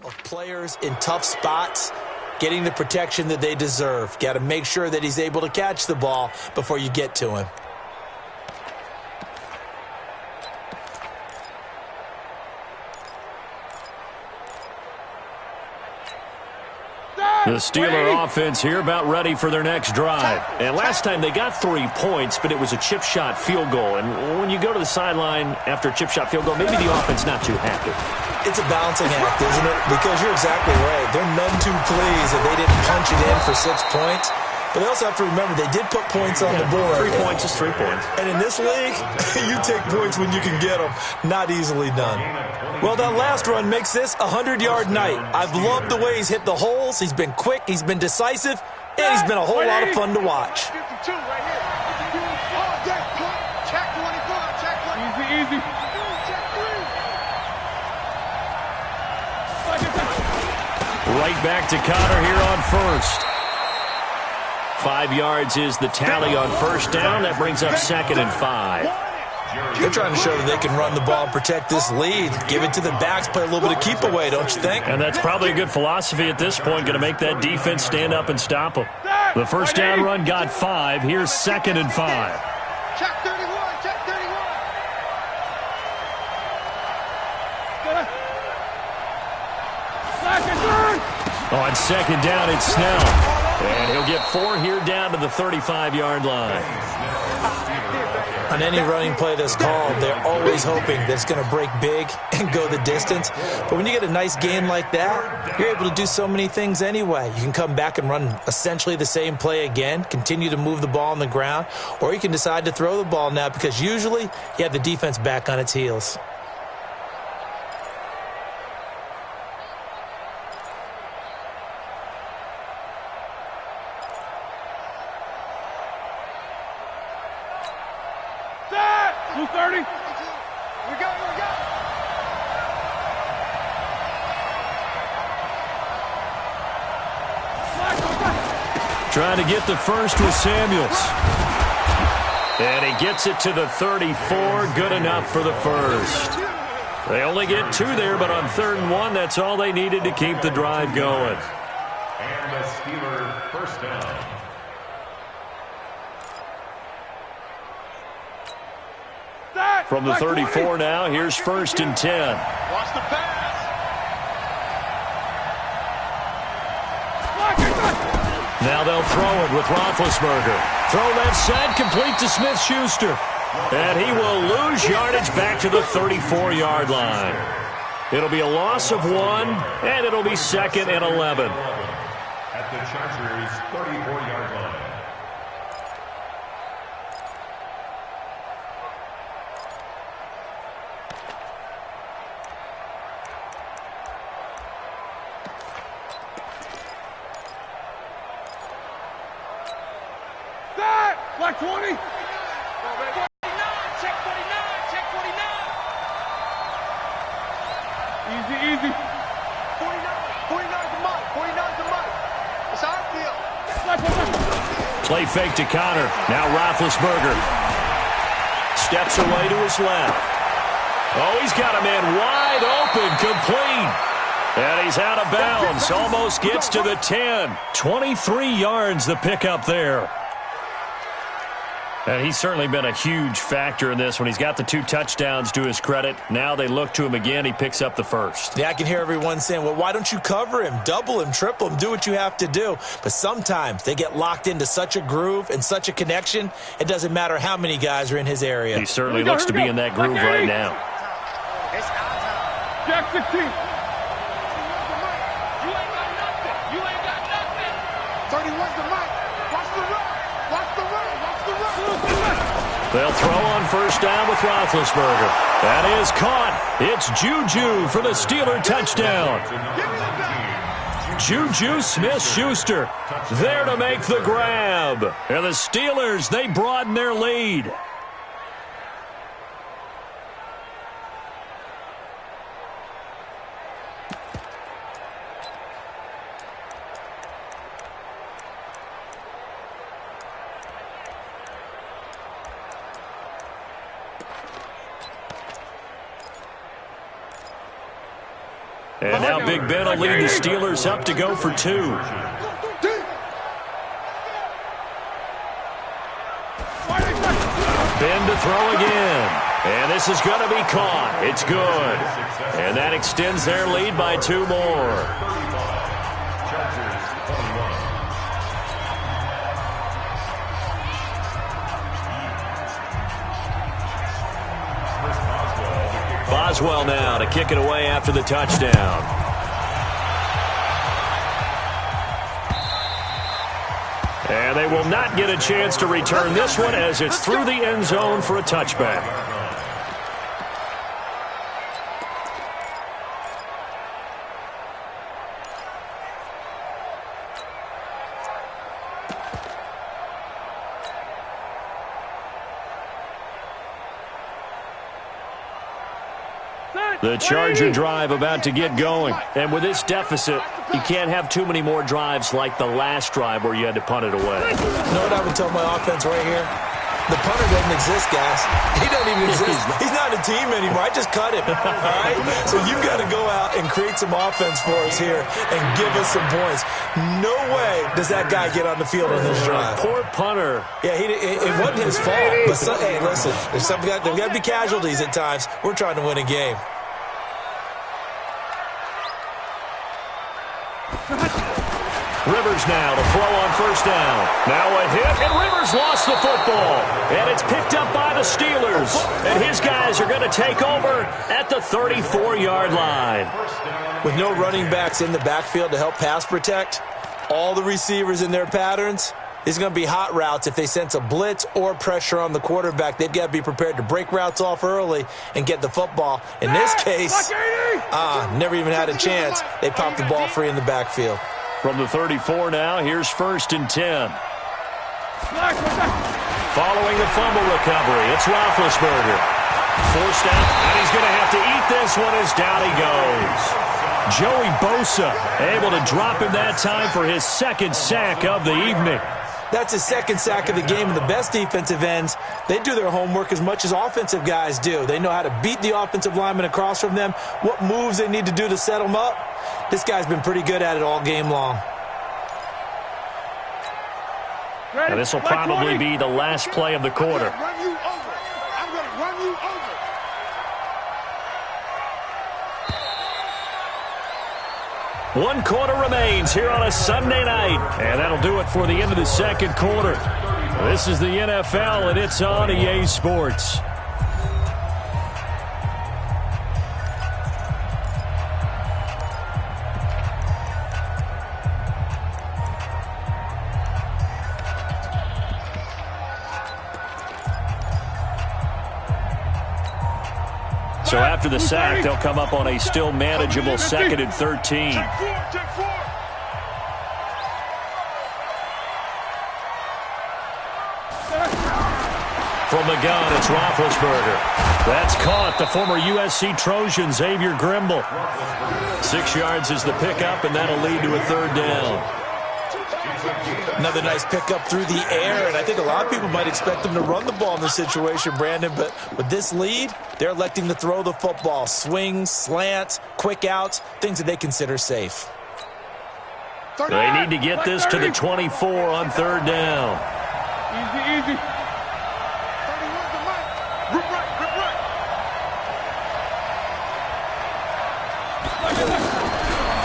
Of players in tough spots getting the protection that they deserve. Got to make sure that he's able to catch the ball before you get to him. The Steeler offense here about ready for their next drive. And last time they got 3 points, but it was a chip shot field goal. And when you go to the sideline after a chip shot field goal, maybe the offense not too happy. It's a balancing act, isn't it? Because you're exactly right. They're none too pleased that they didn't punch it in for 6 points. But they also have to remember they did put points on the board. 3 points is 3 points. And in this league, you take points when you can get them. Not easily done. Well, that last run makes this a 100-yard night. I've loved the way he's hit the holes. He's been quick. He's been decisive. And he's been a whole lot of fun to watch. 52 right here. Check 24. Check 24. Easy. Right back to Connor here on first. 5 yards is the tally on first down. That brings up 2nd and 5. They're trying to show that they can run the ball and protect this lead. Give it to the backs, play a little bit of keep away, don't you think? And that's probably a good philosophy at this point, going to make that defense stand up and stop them. The first down run got 5. Here's 2nd and 5. Check 31. Check 31. On 2nd down, it's Snell. And he'll get 4 here down to the 35-yard line. On any running play that's called, they're always hoping that it's going to break big and go the distance. But when you get a nice gain like that, you're able to do so many things anyway. You can come back and run essentially the same play again, continue to move the ball on the ground, or you can decide to throw the ball now because usually you have the defense back on its heels. Trying to get the first with Samuels. And he gets it to the 34. Good enough for the first. They only get 2 there, but on 3rd and 1, that's all they needed to keep the drive going. And the Steeler first down. From the 34 now, here's 1st and 10. Watch the pass. Now they'll throw it with Roethlisberger. Throw left side, complete to Smith-Schuster. And he will lose yardage back to the 34-yard line. It'll be a loss of 1, and it'll be 2nd and 11. At the Chargers' 34-yard line. Like 20. Check 49. Check 49. Easy. 49 to Mike. 49 to Mike. It's our field. Play fake to Connor. Now Roethlisberger. Steps away to his left. Oh, he's got a man wide open, complete. And he's out of bounds. Almost gets to the 10. 23 yards the pickup there. And he's certainly been a huge factor in this when he's got the 2 touchdowns to his credit. Now they look to him again. He picks up the first. Yeah, I can hear everyone saying, well, why don't you cover him, double him, triple him, do what you have to do. But sometimes they get locked into such a groove and such a connection, it doesn't matter how many guys are in his area. He certainly looks to be in that groove right now. It's our time. Jack 16. You ain't got nothing. You ain't got nothing. 31's the Mike. Watch the run. Watch the run. Watch the run. They'll throw on first down with Roethlisberger. That is caught. It's Juju for the Steeler touchdown. Juju Smith-Schuster there to make the grab. And the Steelers, they broaden their lead. And now Big Ben will lead the Steelers up to go for 2. Ben to throw again. And this is going to be caught. It's good. And that extends their lead by 2 more. Boswell now to kick it away after the touchdown. And they will not get a chance to return this one as it's through the end zone for a touchback. The Charger drive about to get going. And with this deficit, you can't have too many more drives like the last drive where you had to punt it away. You know what I would tell my offense right here? The punter doesn't exist, guys. He doesn't even exist. He's not a team anymore. I just cut him. All right? So you've got to go out and create some offense for us here and give us some points. No way does that guy get on the field on this drive. Poor punter. Yeah, it wasn't his fault. But hey, listen, there's got to be casualties at times. We're trying to win a game. Rivers now to throw on first down. Now a hit, and Rivers lost the football. And it's picked up by the Steelers. And his guys are going to take over at the 34-yard line. With no running backs in the backfield to help pass protect, all the receivers in their patterns, these are going to be hot routes. If they sense a blitz or pressure on the quarterback, they've got to be prepared to break routes off early and get the football. In this case, never even had a chance. They popped the ball free in the backfield. From the 34 now, here's 1st and 10. Following the fumble recovery, it's Roethlisberger. Forced out, and he's going to have to eat this one as down he goes. Joey Bosa able to drop him that time for his 2nd sack of the evening. That's his 2nd sack of the game, and the best defensive ends, they do their homework as much as offensive guys do. They know how to beat the offensive lineman across from them, what moves they need to do to set them up. This guy's been pretty good at it all game long. And this will probably be the last play of the quarter. I'm going to run you over. One quarter remains here on a Sunday night. And that'll do it for the end of the 2nd quarter. This is the NFL, and it's on EA Sports. So after the sack, they'll come up on a still manageable 2nd and 13. From the gun, it's Roethlisberger. That's caught. The former USC Trojan, Xavier Grimble. 6 yards is the pickup, and that'll lead to a 3rd down. Another nice pickup through the air, and I think a lot of people might expect them to run the ball in this situation, Brandon, but with this lead, they're electing to throw the football. Swings, slants, quick outs, things that they consider safe. They need to get this to the 24 on 3rd down. Easy. 31's the mic. Rip right.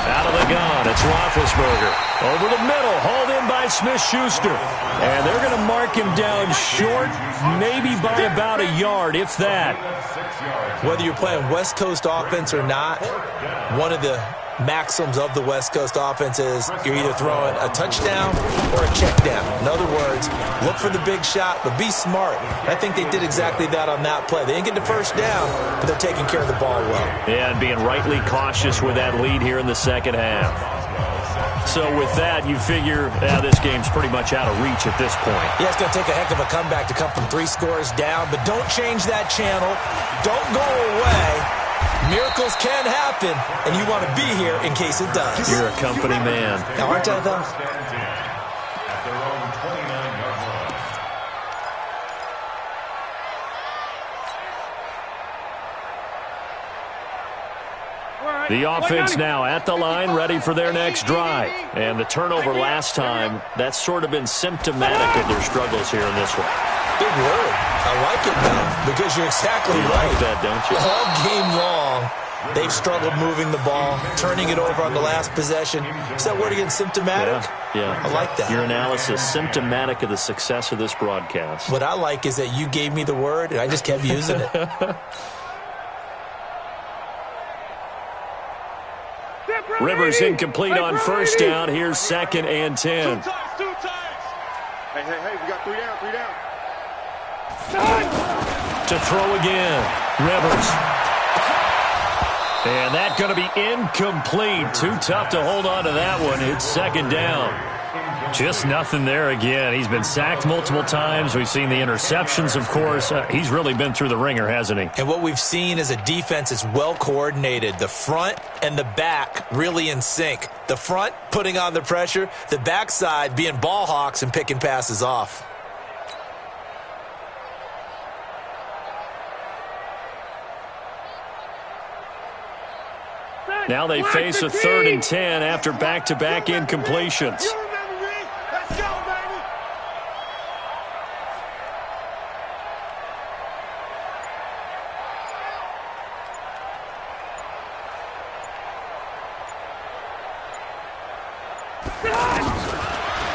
Out of the gun, it's Roethlisberger. Over the middle, hauled in by Smith-Schuster. And they're going to mark him down short, maybe by about a yard, if that. Whether you're playing West Coast offense or not, one of the maxims of the West Coast offense is you're either throwing a touchdown or a check down. In other words, look for the big shot, but be smart. And I think they did exactly that on that play. They didn't get the first down, but they're taking care of the ball well. Yeah, and being rightly cautious with that lead here in the 2nd half. So with that, you figure this game's pretty much out of reach at this point. Yeah, it's going to take a heck of a comeback to come from 3 scores down, but don't change that channel. Don't go away. Miracles can happen, and you want to be here in case it does. You're a company man. Now, aren't I, though? At their own 29-yard line. The offense now at the line, ready for their next drive. And the turnover last time, that's sort of been symptomatic of their struggles here in this one. Big word. I like it, though, because you're exactly right. Like that, don't you? All game long, they've struggled moving the ball, turning it over on the last possession. Is that word again, symptomatic? Yeah. I like that. Your analysis, symptomatic of the success of this broadcast. What I like is that you gave me the word, and I just kept using it. Rivers incomplete on first down. Here's 2nd and 10. Two times. Hey, we got 3 down. To throw again. Rivers. And that's going to be incomplete. Too tough to hold on to that one. It's 2nd down. Just nothing there again. He's been sacked multiple times. We've seen the interceptions, of course. He's really been through the ringer, hasn't he? And what we've seen is a defense that's well coordinated. The front and the back really in sync. The front putting on the pressure. The backside being ball hawks and picking passes off. Now they face a 3rd and 10 after back-to-back incompletions. Let's go, baby.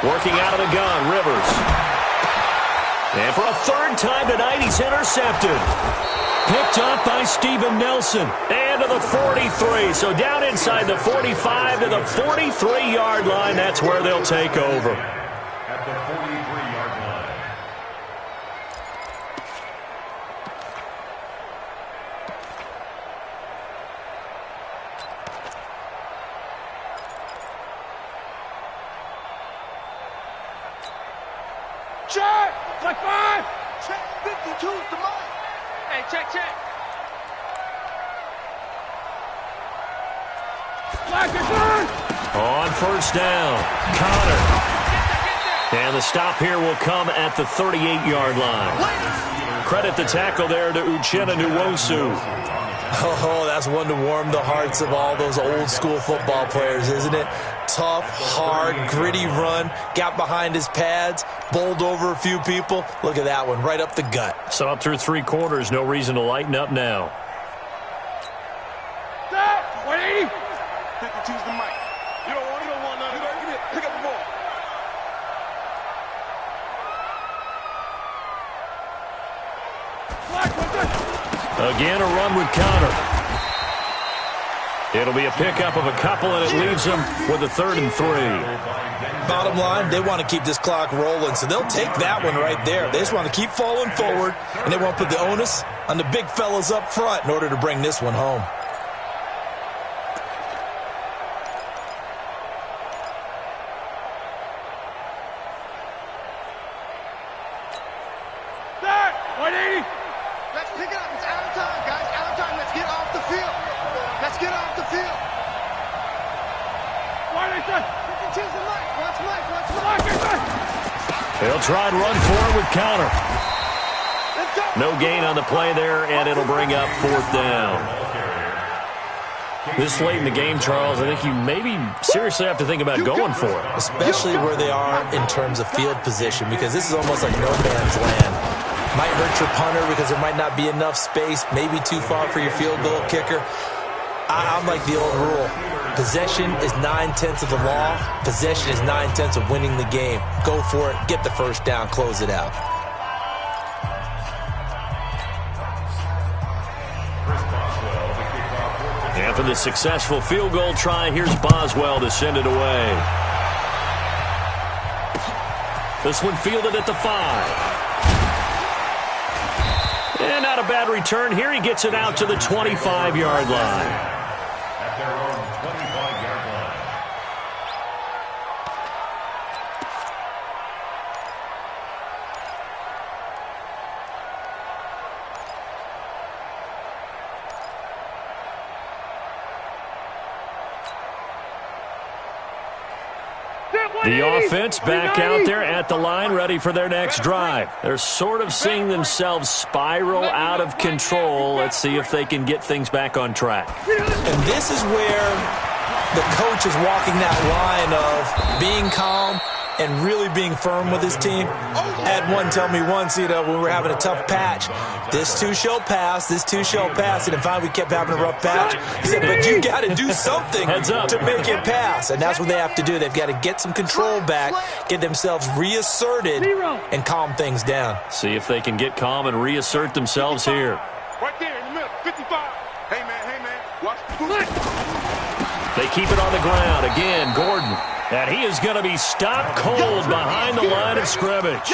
Working out of the gun, Rivers. And for a 3rd time tonight, he's intercepted. Picked up by Steven Nelson. And to the 43. So down inside the 45 to the 43-yard line. That's where they'll take over. At the 43-yard line. Check! Like 5! Check 52's the mark. Hey, check. Flag is on! On first down, Connor. And the stop here will come at the 38-yard line. Credit the tackle there to Uchenna Nwosu. Oh, that's one to warm the hearts of all those old-school football players, isn't it? Tough, hard, gritty run. Got behind his pads, bowled over a few people. Look at that one, right up the gut. So up through 3 quarters, no reason to lighten up now. Set! 180! 52's the mic. You don't want none. Get it. Pick up the ball. Flag, what's this? Again, a run with Connor. It'll be a pickup of a couple, and it leaves them with a 3rd and 3. Bottom line, they want to keep this clock rolling, so they'll take that one right there. They just want to keep falling forward, and they want to put the onus on the big fellas up front in order to bring this one home. Set! 180! Let's pick it up. It's out of time, guys. Out of time. Let's get off the field. Let's get off the field. Why they say? 52's the mic. Watch Mike. Flag is on! They'll try and run for it with Connor. Let's go. No gain on the play there, and it'll bring up 4th down. This late in the game, Charles, I think you maybe seriously have to think about going for it. Especially where they are in terms of field position, because this is almost like no man's land. Might hurt your punter because there might not be enough space, maybe too far for your field goal kicker. I'm like the old rule. Possession is 9/10 of the law. Possession is 9/10 of winning the game. Go for it. Get the first down. Close it out. After the successful field goal try, here's Boswell to send it away. This one fielded at the 5. And not a bad return here. He gets it out to the 25-yard line. At their own 25-yard line. The offense back out there at the line, ready for their next drive. They're sort of seeing themselves spiral out of control. Let's see if they can get things back on track. And this is where the coach is walking that line of being calm and really being firm with his team. Had one tell me once, when we were having a tough patch, this too shall pass, this too shall pass. And finally we kept having a rough patch. He said, but you got to do something to make it pass. And that's what they have to do. They've got to get some control back, get themselves reasserted, and calm things down. See if they can get calm and reassert themselves here. Right there in the middle. 55. Hey, man. Watch the They keep it on the ground. Again, Gordon. And he is going to be stopped cold behind the line of scrimmage.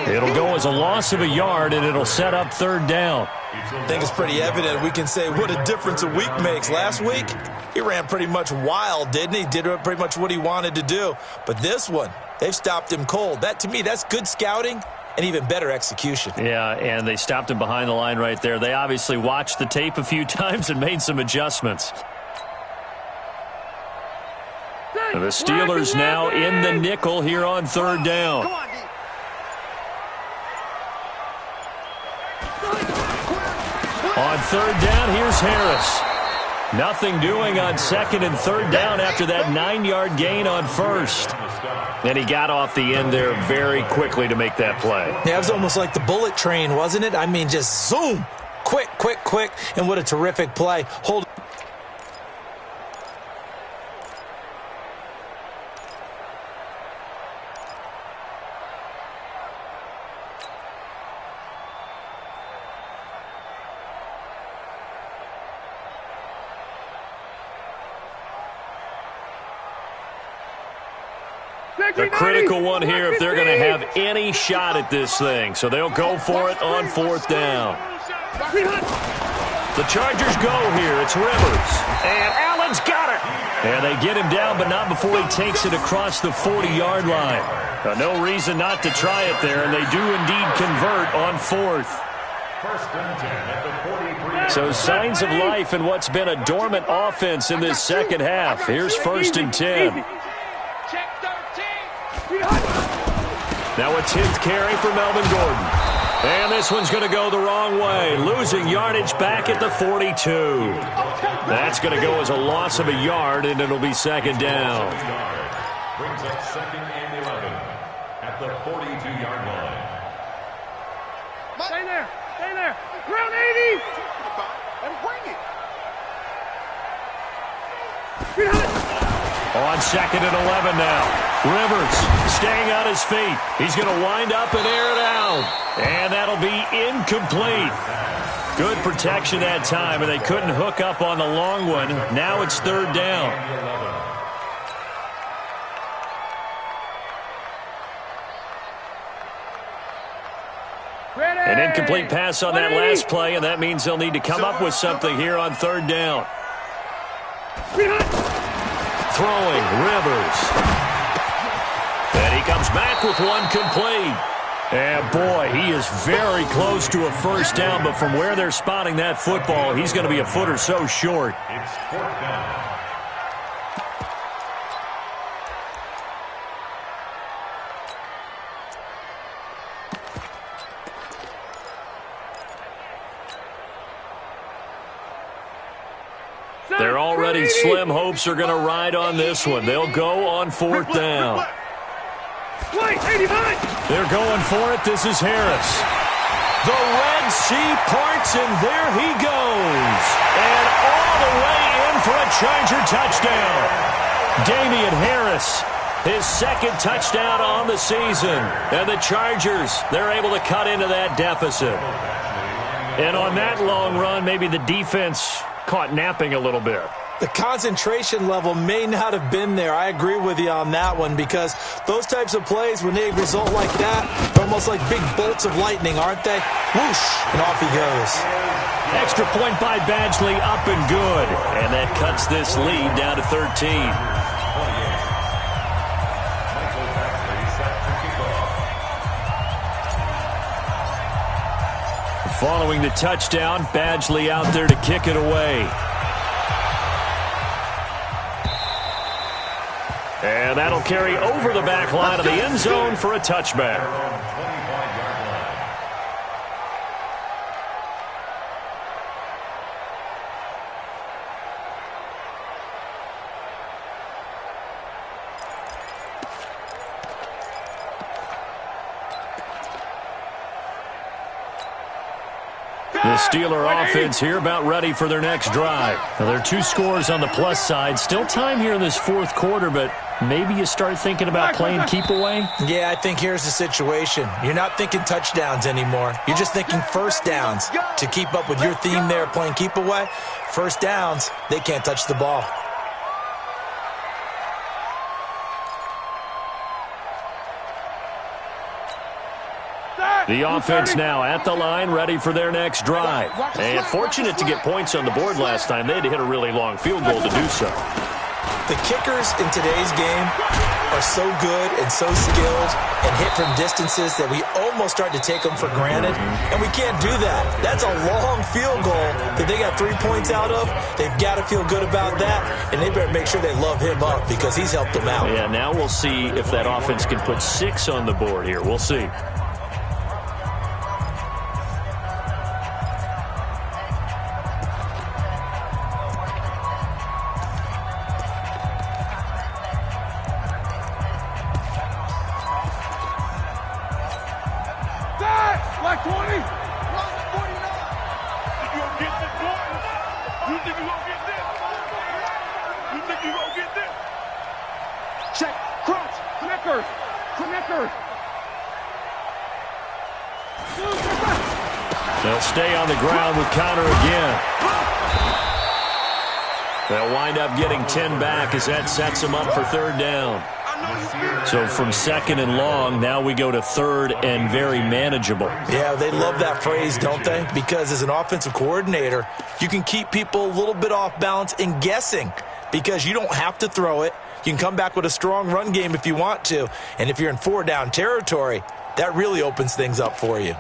It'll go as a loss of a yard, and it'll set up third down. I think it's pretty evident. We can say what a difference a week makes. Last week, he ran pretty much wild, didn't he? Did pretty much what he wanted to do. But this one, they've stopped him cold. That, to me, that's good scouting and even better execution. Yeah, and they stopped him behind the line right there. They obviously watched the tape a few times and made some adjustments. The Steelers now in the nickel here on third down. On third down, here's Harris. Nothing doing on second and third down after that 9-yard gain on first. And he got off the end there very quickly to make that play. Yeah, it was almost like the bullet train, wasn't it? I mean, just zoom. Quick, quick, quick. And what a terrific play. Hold. The critical one here if they're going to have any shot at this thing. So they'll go for it on fourth down. The Chargers go here. It's Rivers. And Allen's got it. And they get him down, but not before he takes it across the 40-yard line. No reason not to try it there, and they do indeed convert on fourth. So signs of life in what's been a dormant offense in this second half. Here's 1st and 10. Now a 10th carry for Melvin Gordon. And this one's going to go the wrong way. Losing yardage back at the 42. That's going to go as a loss of a yard, and it'll be second down. Brings up 2nd and 11 at the 42-yard line. Stay there. Stay there. Ground 80. And bring it. On 2nd and 11 now. Rivers staying on his feet. He's going to wind up and air it out. And that'll be incomplete. Good protection that time, and they couldn't hook up on the long one. Now it's third down. An incomplete pass on that last play, and that means they'll need to come up with something here on third down. Throwing, Rivers. And he comes back with one complete. And boy, he is very close to a first down, but from where they're spotting that football, he's going to be a foot or so short. It's 4th down. Their already slim hopes are going to ride on this one. They'll go on fourth down. They're going for it. This is Harris. The Red Sea parts, and there he goes. And all the way in for a Charger touchdown. Damian Harris, his 2nd touchdown on the season. And the Chargers, they're able to cut into that deficit. And on that long run, maybe the defense caught napping a little bit. The concentration level may not have been there. I agree with you on that one, because those types of plays, when they result like that, they're almost like big bolts of lightning, aren't they? Whoosh, and off he goes. Extra point by Badgley, up and good. And that cuts this lead down to 13. Following the touchdown, Badgley out there to kick it away. And that'll carry over the back line of the end zone for a touchback. The Steeler offense here about ready for their next drive. Now, there are 2 scores on the plus side. Still time here in this 4th quarter, but maybe you start thinking about playing keep away? Yeah, I think here's the situation. You're not thinking touchdowns anymore. You're just thinking first downs. To keep up with your theme there, playing keep away, first downs, they can't touch the ball. The offense now at the line, ready for their next drive. And fortunate to get points on the board last time. They had to hit a really long field goal to do so. The kickers in today's game are so good and so skilled and hit from distances that we almost start to take them for granted, and we can't do that. That's a long field goal that they got 3 points out of. They've got to feel good about that, and they better make sure they love him up because he's helped them out. Yeah, now we'll see if that offense can put 6 on the board here. We'll see. Black 20. Run 49. You gonna get this one? You think you gonna get this? You think you gonna get this? Check. Crunch. Connectors. Connectors. They'll stay on the ground with Connor again. They'll wind up getting 10 back as that sets them up for third down. So from second and long, now we go to third and very manageable. Yeah, they love that phrase, don't they? Because as an offensive coordinator, you can keep people a little bit off balance and guessing because you don't have to throw it. You can come back with a strong run game if you want to. And if you're in 4-down territory, that really opens things up for you.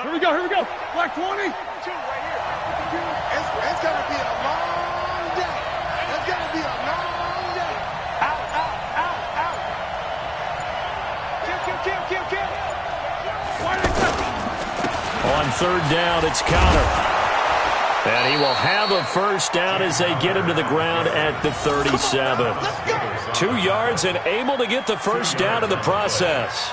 Here we go, here we go. Black 20. Right here. It's gonna be a long day. It's gonna be a long day. Out, out, out, out. Kill. On third down, it's Connor. And he will have a first down as they get him to the ground at the 37. 2 yards and able to get the first down in the process.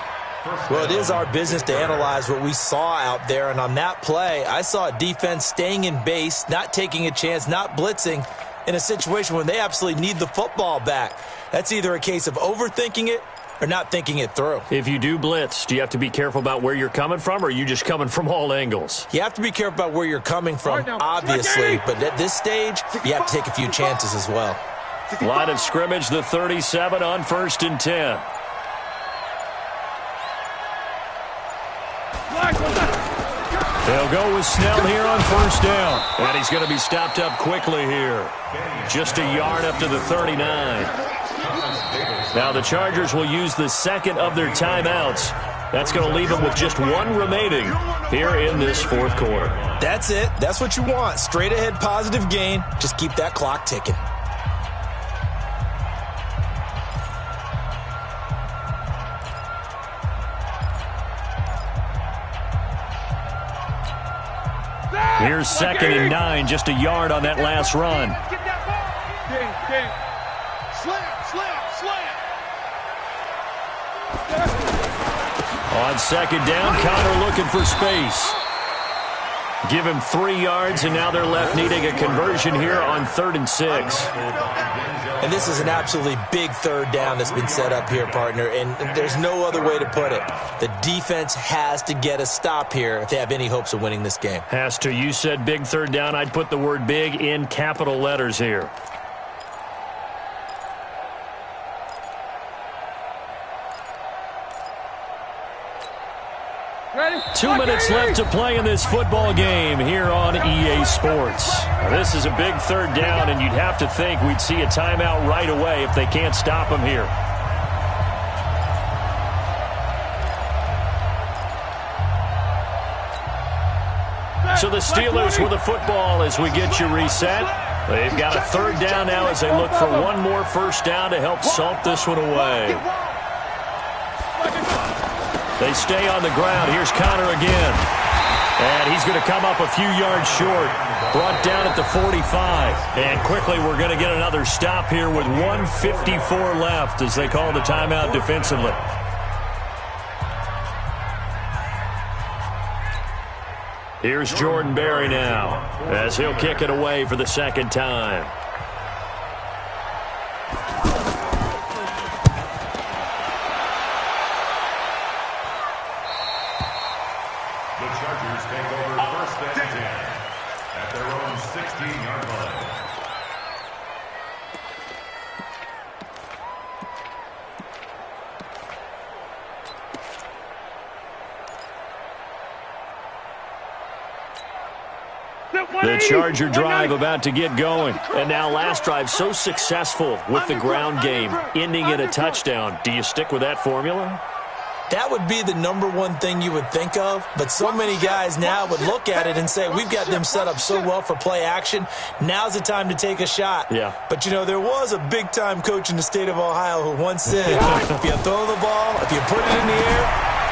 Well, it is our business to analyze what we saw out there, and on that play, I saw a defense staying in base, not taking a chance, not blitzing, in a situation where they absolutely need the football back. That's either a case of overthinking it or not thinking it through. If you do blitz, do you have to be careful about where you're coming from, or are you just coming from all angles? You have to be careful about where you're coming from, obviously, but at this stage, you have to take a few chances as well. Line of scrimmage, the 37 on 1st and 10. They'll go with Snell here on first down. And he's going to be stopped up quickly here. Just a yard up to the 39. Now the Chargers will use the second of their timeouts. That's going to leave them with just 1 remaining here in this fourth quarter. That's it. That's what you want. Straight ahead positive gain. Just keep that clock ticking. Here's 2nd and 9, just a yard on that last run. King. Slam. On 2nd down, Connor looking for space. Give him 3 yards, and now they're left needing a conversion here on 3rd and 6. And this is an absolutely big third down that's been set up here, partner, and there's no other way to put it. The defense has to get a stop here if they have any hopes of winning this game. Has to. You said big third down. I'd put the word big in capital letters here. Ready? 2 minutes left to play in this football game here on EA Sports. Now, this is a big third down, and you'd have to think we'd see a timeout right away if they can't stop him here. So the Steelers with the football as we get you reset. They've got a third down now as they look for 1 more first down to help salt this one away. They stay on the ground. Here's Connor again. And he's going to come up a few yards short. Brought down at the 45. And quickly we're going to get another stop here with 1:54 left as they call the timeout defensively. Here's Jordan Berry now as he'll kick it away for the 2nd time. The Chargers take over 1st and 10 at their own 16-yard line. The Charger drive about to get going. And now last drive so successful with the ground game, ending in a touchdown. Do you stick with that formula? That would be the #1 thing you would think of, but so many guys now would look at it and say, we've got them set up so well for play action. Now's the time to take a shot. Yeah. But, you know, there was a big-time coach in the state of Ohio who once said, if you throw the ball, if you put it in the air,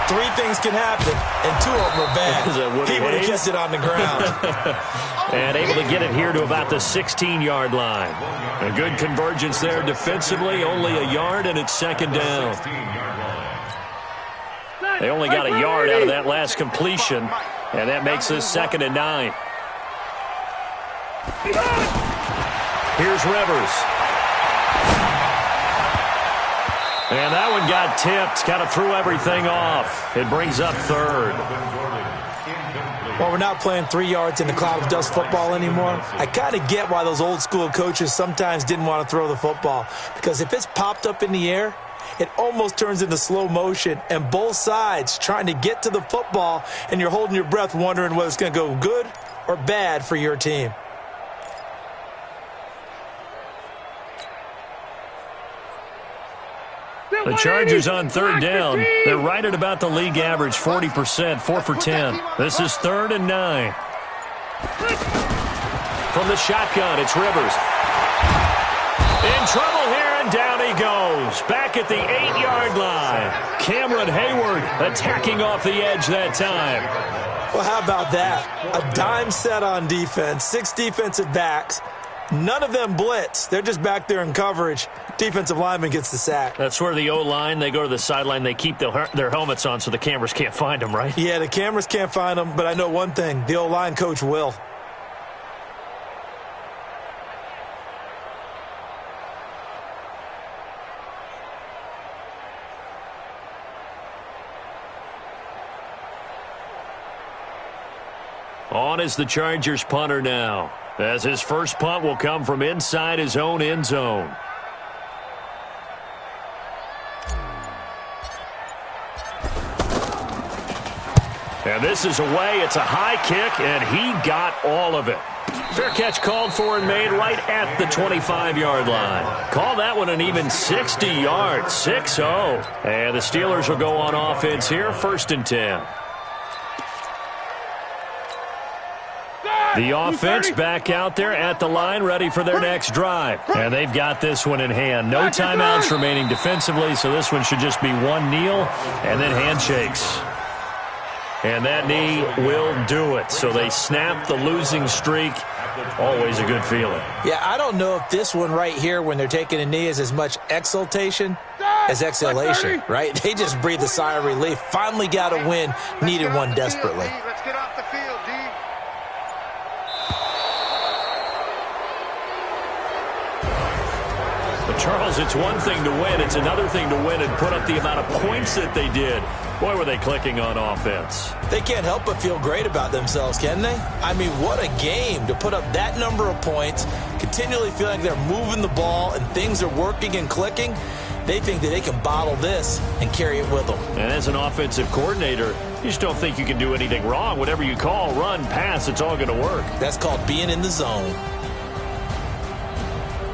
3 things can happen, and 2 of them are bad. He would have kept it on the ground. And able to get it here to about the 16-yard line. A good convergence there defensively, only a yard, and it's second down. They only got a yard out of that last completion, and that makes this 2nd and 9. Here's Rivers. And that one got tipped, kind of threw everything off. It brings up 3rd. Well, we're not playing 3 yards in the cloud of dust football anymore. I kind of get why those old school coaches sometimes didn't want to throw the football, because if it's popped up in the air, it almost turns into slow motion, and both sides trying to get to the football, and you're holding your breath wondering whether it's going to go good or bad for your team. The Chargers on 3rd down. They're right at about the league average, 40%, 4 for 10. This is 3rd and 9. From the shotgun, it's Rivers. In trouble here, and down he goes. Back at the 8-yard line. Cameron Hayward attacking off the edge that time. Well, how about that? A dime set on defense, 6 defensive backs. None of them blitz. They're just back there in coverage. Defensive lineman gets the sack. That's where the O-line, they go to the sideline, they keep their helmets on so the cameras can't find them, right? Yeah, the cameras can't find them, but I know one thing. The O-line coach will. On is the Chargers punter now, as his first punt will come from inside his own end zone. And this is away. It's a high kick, and he got all of it. Fair catch called for and made right at the 25-yard line. Call that one an even 60 yards, 6-0. And the Steelers will go on offense here, 1st and 10. The offense back out there at the line, ready for their next drive. And they've got this one in hand. No timeouts remaining defensively, so this one should just be one kneel and then handshakes. And that knee will do it. So they snap the losing streak. Always a good feeling. Yeah, I don't know if this one right here, when they're taking a knee, is as much exultation as exhalation, right? They just breathe a sigh of relief. Finally got a win. Needed one desperately. Let's get off the field, D. But Charles, it's one thing to win. It's another thing to win and put up the amount of points that they did. Boy, were they clicking on offense. They can't help but feel great about themselves, can they? I mean, what a game to put up that number of points, continually feel like they're moving the ball and things are working and clicking. They think that they can bottle this and carry it with them. And as an offensive coordinator, you just don't think you can do anything wrong. Whatever you call, run, pass, it's all going to work. That's called being in the zone.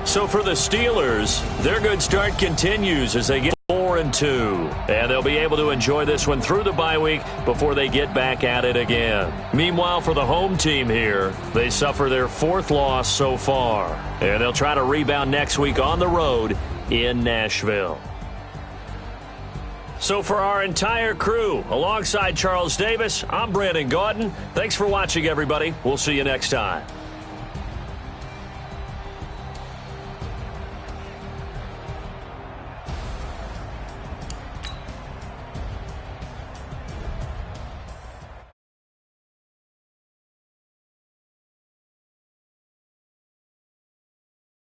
So for the Steelers, their good start continues as they get 4-2. And they'll be able to enjoy this one through the bye week before they get back at it again. Meanwhile, for the home team here, they suffer their 4th loss so far. And they'll try to rebound next week on the road in Nashville. So for our entire crew, alongside Charles Davis, I'm Brandon Gautin. Thanks for watching, everybody. We'll see you next time.